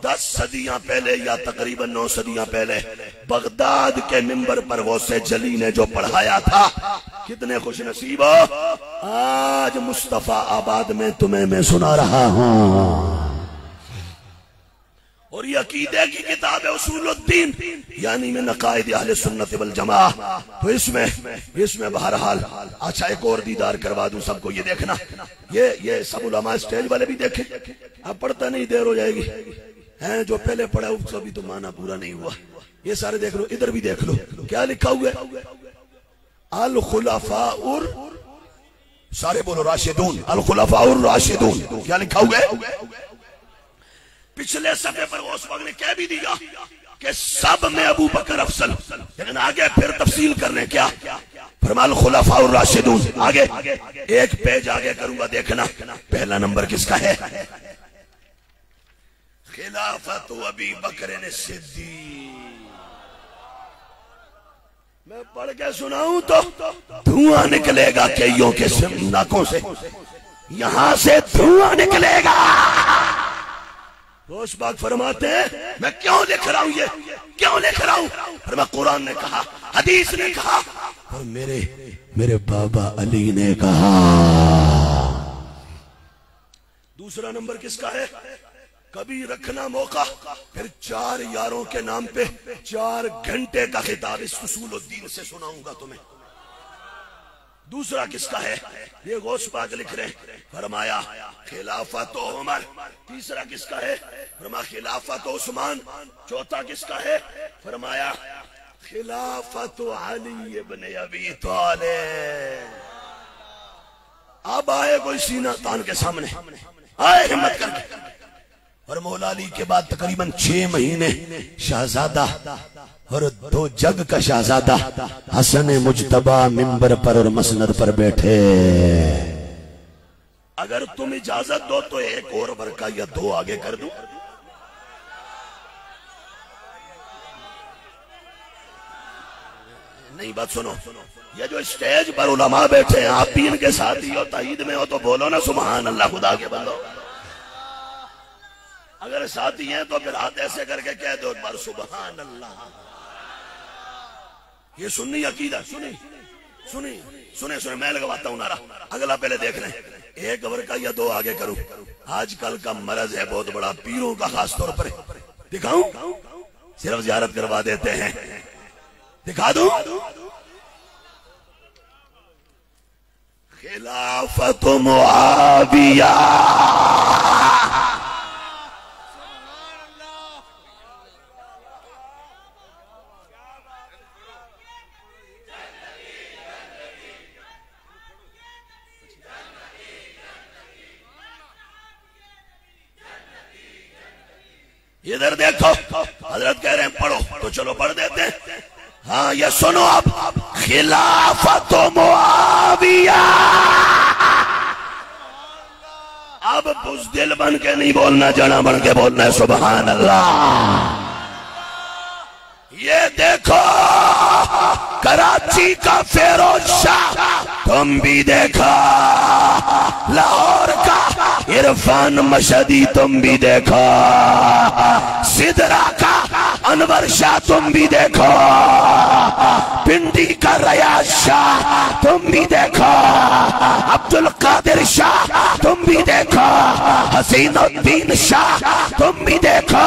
10 सदियां पहले या तकरीबन 9 सदियां पहले बगदाद के मिंबर पर गौसे जली ने जो पढ़ाया था, कितने खुश नसीब हो, आज मुस्तफा आबाद में तुम्हें मैं सुना रहा हूं। और ये अकीदे की किताब है उसूलुद्दीन, यानी में नकायद अहले सुन्नत वल जमा। तो इसमें बहरहाल अच्छा एक और दीदार करवा दूं सबको, ये देखना, ये सब उलमा स्टेज वाले भी देखें, अब पढ़ता नहीं देर हो जाएगी, हैं जो पहले पढ़ा उसका भी तो माना पूरा नहीं हुआ, ये सारे देख लो, इधर भी देख लो क्या लिखा हुआ है, अल खुलाफाउर, सारे बोलो राशिदून, अल खुलाफाउर राशिदून, क्या लिखा हुआ है। पिछले सफे पर गौस पाक ने कह भी दिया कि सब में अबू बकर अफसल, लेकिन आगे फिर तफसील करने क्या, फरमाल खुलाफाउर राशिदून, आगे एक पेज आगे करूंगा देखना, पहला नंबर किसका है, खिलाफत अबी बकर ने सिद्दीक। मैं पढ़ के सुनाऊं तो धुआं निकलेगा कईयों के नाकों से, यहां से धुआं निकलेगा। रोश बाग फरमाते हैं मैं क्यों लिख रहा हूं, ये क्यों लिख रहा हूं, फरमा कुरान ने कहा, हदीस ने कहा और मेरे बाबा अली ने कहा। दूसरा नंबर किसका है, कभी रखना मौका, फिर 4 यारों के नाम पे 4 घंटे का खिताब इस उसूलुद्दीन से सुनाऊंगा तुम्हें। दूसरा किसका है, ये गौस पाक लिख रहे, फरमाया खिलाफत उमर। तीसरा किसका है, फरमा खिलाफत उस्मान। चौथा किसका है, फरमाया खिलाफत अली इब्न अबी तालिब। अब आए कोई सीना तान के सामने, आए हिम्मत करके। और मौला अली के बाद तकरीबन 6 महीने शहजादा और 2 जग का शहजादा हसन मुजतबा मिंबर पर और मसनद पर बैठे। अगर तुम इजाजत दो तो एक और वर्का या 2 आगे कर दूं। नहीं बात सुनो, ये जो स्टेज पर उलमा बैठे हैं, आप भी इनके साथ ही हो, तईद में हो तो बोलो ना सुभान अल्लाह, खुदा के बंदो। अगर साथी हैं तो फिर हाथ ऐसे करके कह दो एक बार सुभान अल्लाह। ये सुन्नी अकीदा, सुने मैं लगवाता हूं नारा। अगला पहले देख लें, एक ओवर का या 2 आगे करूं। आजकल का मरज है बहुत बड़ा, पीरों का खास तौर पर। दिखाऊं, सिर्फ ज़ियारत करवा देते हैं, दिखा दूं। खिलाफत मुआविया, इधर देखो, हजरत कह रहे हैं पढ़ो, तो चलो पढ़ देते हैं। हाँ ये सुनो अब, खिलाफत मुआविया। अब बुज़दिल बन के नहीं बोलना, जना बन के बोलना है। सुभान अल्लाह। ये देखो कराची का फिरोज शाह, तुम भी देखो लाहौर का इरफान मशदी, तुम भी देखो सिदरा का अनवर शाह, तुम भी देखो पिंडी का रियाज शाह, तुम भी देखो अब्दुल कादिर शाह, तुम भी देखो हसीनुद्दीन शाह, तुम भी देखो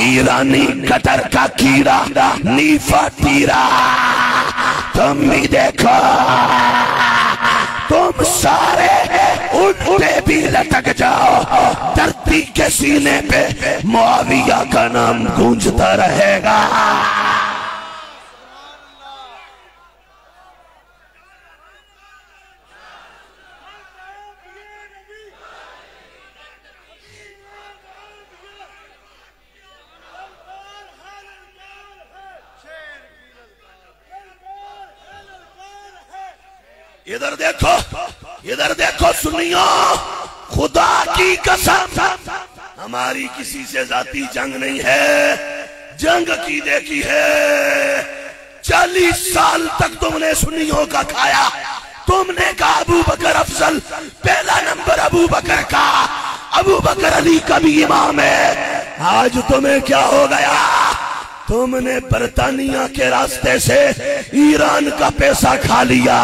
ईरानी कटर का कीड़ा नीफा तीरा, तुम भी देखो। तुम सारे उल्टे भी लटक जाओ, धरती के सीने पे मुआविया का नाम गूंजता रहेगा। इधर देखो सुनियो, खुदा की कसम हमारी किसी से जाती जंग नहीं है, जंग की देखी है। 40 साल तक तुमने सुन्नियों का खाया, तुमने कहा अबू बकर अफजल, पहला नंबर अबू बकर का, अबू बकर अली का भी इमाम है। आज तुम्हें क्या हो गया? तुमने बरतानिया के रास्ते से ईरान का पैसा खा लिया,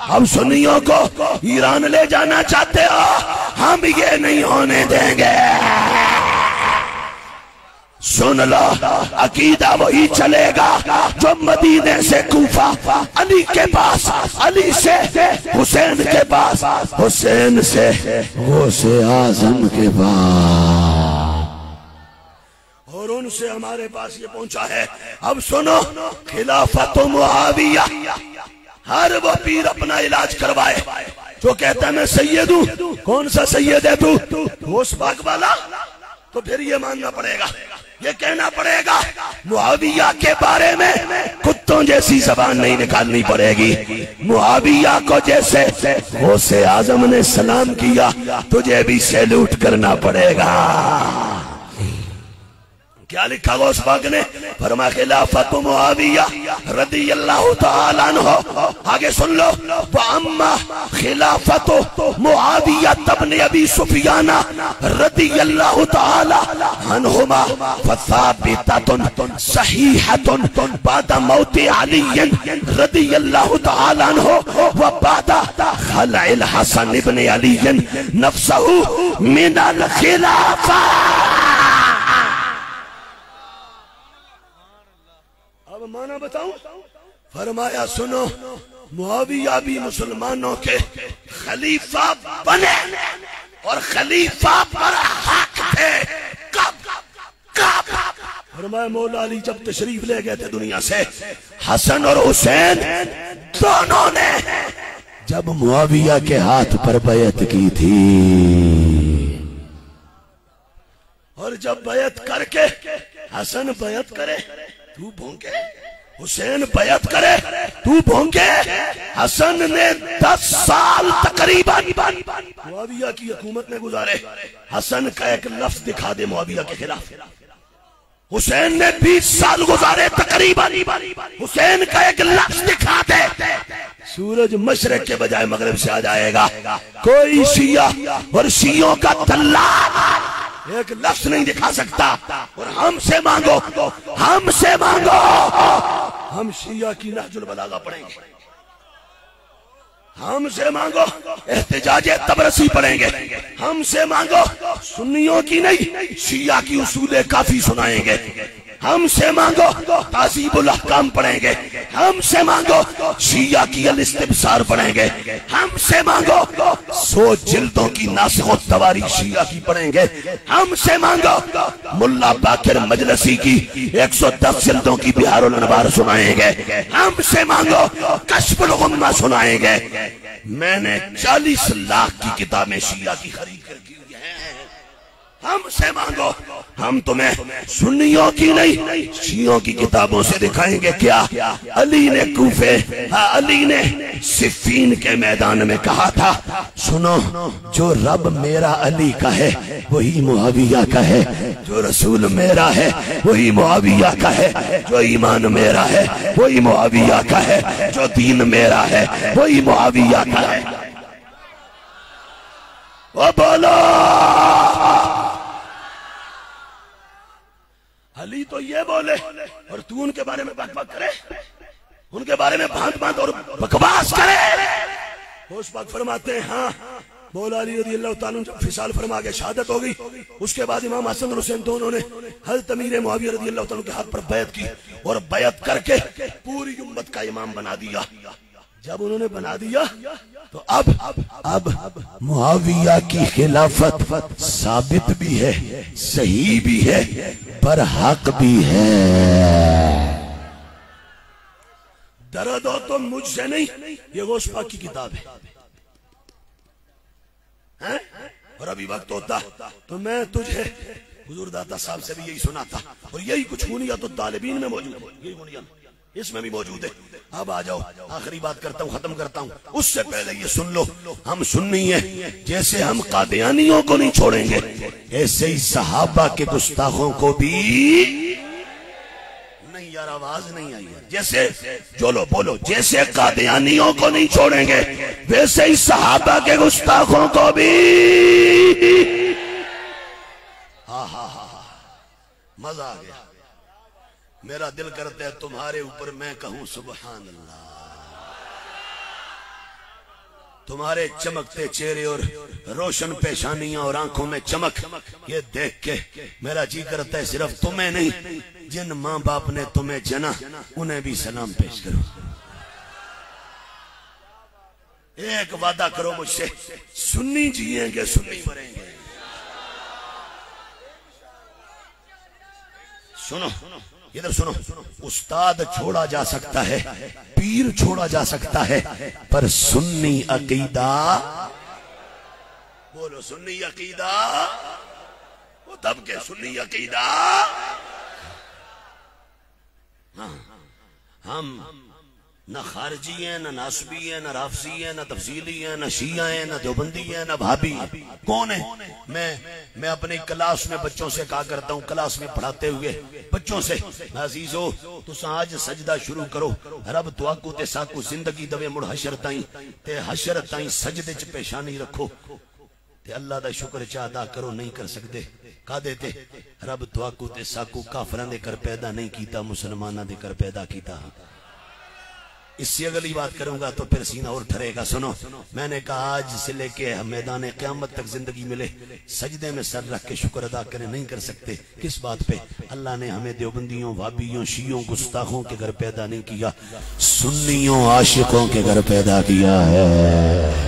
अब सुन्नियों को ईरान ले जाना चाहते हो, हम ये नहीं होने देंगे। सुन लो, अकीदा वही चलेगा जो मदीने से कूफा, अली के पास, अली से हुसैन के पास, हुसैन से गौसे आजम के पास, और उनसे हमारे पास ये पहुंचा है। अब सुनो, खिलाफत मुआविया, हर वो पीर अपना इलाज करवाए जो कहता है मैं सैयद हूं। कौन सा सैयद है तू? होश बाग वाला? तो फिर ये मानना पड़ेगा, ये कहना पड़ेगा मुआविया के बारे में कुत्तों जैसी जबान नहीं निकालनी पड़ेगी। मुआविया को जैसे गौसे आजम ने सलाम किया, तुझे भी सैल्यूट करना पड़ेगा। क्या लिखा गौस पाक ने? फरमा खिलाफत मुआविया रदियल्लाहु ताला अन्हु। आगे सुन लो, वअम्मा खिलाफत मुआविया इब्न अबी सुफियान रदियल्लाहु ताला अन्हुमा फसाबिततुन सहीहतुन बाद मौत अली रदियल्लाहु ताला अन्हु व बाद खलअल हसन इब्न अली नफ्सहु मिनल खिलाफा। माना बताऊं? फरमाया सुनो, मुआविया भी मुसलमानों के खलीफा बने और खलीफा पर हक थे। कब? फरमाया मौला अली जब तशरीफ ले गए थे दुनिया से, हसन और हुसैन दोनों ने जब मुआविया के हाथ पर बैत की थी, और जब बैत करके हसन बैत करे तू भोंके, हुसैन बैत करे तू भोंके। हसन ने 10 साल तकरीबन मुआविया की हुकूमत में गुजारे। हसन का एक लफ्ज दिखा दे मुआविया के खिलाफ। हुसैन ने 20 साल गुजारे तकरीबन, हुसैन का एक लफ्ज दिखा दे, सूरज मशरक के बजाय मगरिब से आ जाएगा। कोई शिया और शियों का तल्ला एक लफ्ज नहीं दिखा सकता। और हमसे मांगो, हमसे मांगो, हम शिया की नहजुल बलागा पढ़ेंगे, हमसे मांगो एहतिजाज तबरसी पढ़ेंगे, हमसे मांगो सुन्नियों की नहीं शिया की उसूल काफी सुनाएंगे, हमसे मांगो ताज़ीबुल अहकाम पढ़ेंगे, हमसे मांगो शिया की अल इस्तिबसार पढ़ेंगे, हमसे मांगो 100 जिल्दों की नासिख और तवारीख शिया की पढ़ेंगे, हमसे मांगो मुल्ला बाकिर मजलसी की 110 जिल्दों की बिहारुल अनवार सुनाएंगे, हमसे मांगो कश्फुल गुम्मा सुनाएंगे। मैंने 40 लाख की किताबें शिया की खरीद कर की है। हमसे मांगो हम तुम्हें सुन्नियों की नहीं शियों की किताबों से दिखाएंगे। क्या अली ने कूफे, अली ने सिफीन के मैदान में कहा था, सुनो जो रब मेरा अली का है वही मुआविया का है, जो रसूल मेरा है वही मुआविया का है, जो ईमान मेरा है वही मुआविया का है, जो दीन मेरा है वही मुआविया का है। वो बोलो अली तो ये बोले और तू उनके बारे में बकबक करे, उनके बारे में भांत भांत और बकवास करे। होश बात फरमाते हैं हाँ मौला अली रज़ियल्लाहु ताला जब फिसाल फरमा के शहादत हो गई, उसके बाद इमाम हसन और हुसैन तो उन्होंने हज़रत अमीर मुआविया रज़ियल्लाहु ताला के हाथ पर बैत की और बैत करके पूरी उम्मत का इमाम बना दिया। जब उन्होंने बना दिया तो अब मुआविया की खिलाफत साबित भी है, सही भी है, पर हक भी है। दर्द हो तो मुझसे नहीं, ये गौस पाक की किताब है। और अभी वक्त होता तो मैं तुझे हुजूर दाता साहब से भी यही सुना था, और यही कुछ हुनियत तो तालिबीन में मौजूद है, यही हुनियत इसमें भी मौजूद है। अब आ जाओ आखिरी बात करता हूँ, खत्म करता हूँ। उससे पहले ये सुन लो, हम सुन्नी है, जैसे हम कादियानियों को नहीं छोड़ेंगे ऐसे ही सहाबा के गुस्ताखों को भी नहीं। यार आवाज नहीं आई है। जैसे जोलो बोलो, जैसे कादियानियों को नहीं छोड़ेंगे वैसे ही सहाबा के गुस्ताखों को भी। हा मजा आ गया। मेरा दिल करता है तुम्हारे ऊपर मैं कहूं सुबहान अल्लाह। तुम्हारे चमकते चेहरे और रोशन पेशानियां और आंखों में चमक, ये देख के मेरा जी करता है सिर्फ तुम्हें नहीं, जिन माँ बाप ने तुम्हें जना उन्हें भी सलाम पेश करो। एक वादा करो मुझसे, सुन्नी जिएंगे सुन्नी मरेंगे। सुनो इधर सुनो, उस्ताद छोड़ा जा सकता है, पीर छोड़ा जा सकता है, पर सुन्नी अकीदा, बोलो सुन्नी अकीदा, वो तब के सुन्नी अकीदा। हम न खारजी है, न नासबी है, न राफसी है, न तफसीली है, न शिया है, न देवबंदी है, न भाभी। कौन है? मैं अपनी क्लास में बच्चों से कहा करता हूँ, क्लास में पढ़ाते हुए बच्चों से, अजीजो तुस आज सजदा शुरू करो, रब तुआकू ते साकू जिंदगी दवे मुड़ हशर ताई ते हशर ताई सजदे च पेशानी रखो ते अल्लाह दा शुक्र चा अदा करो। नहीं कर सकते का देते, रब तुआकू ते साकू काफरां दे कर पैदा नहीं कीता, मुसलमाना दे कर पैदा कीता। इससे अगली बात करूंगा तो फिर सीना और ठरेगा। सुनो, मैंने कहा आज से लेके मैदान क़यामत तक जिंदगी मिले सजदे में सर रख के शुक्र अदा करें, नहीं कर सकते। किस बात पे? अल्लाह ने हमें देवबंदियों, भाबियों, शियों, गुस्ताखों के घर पैदा नहीं किया, सुन्नियों, आशिकों के घर पैदा किया है।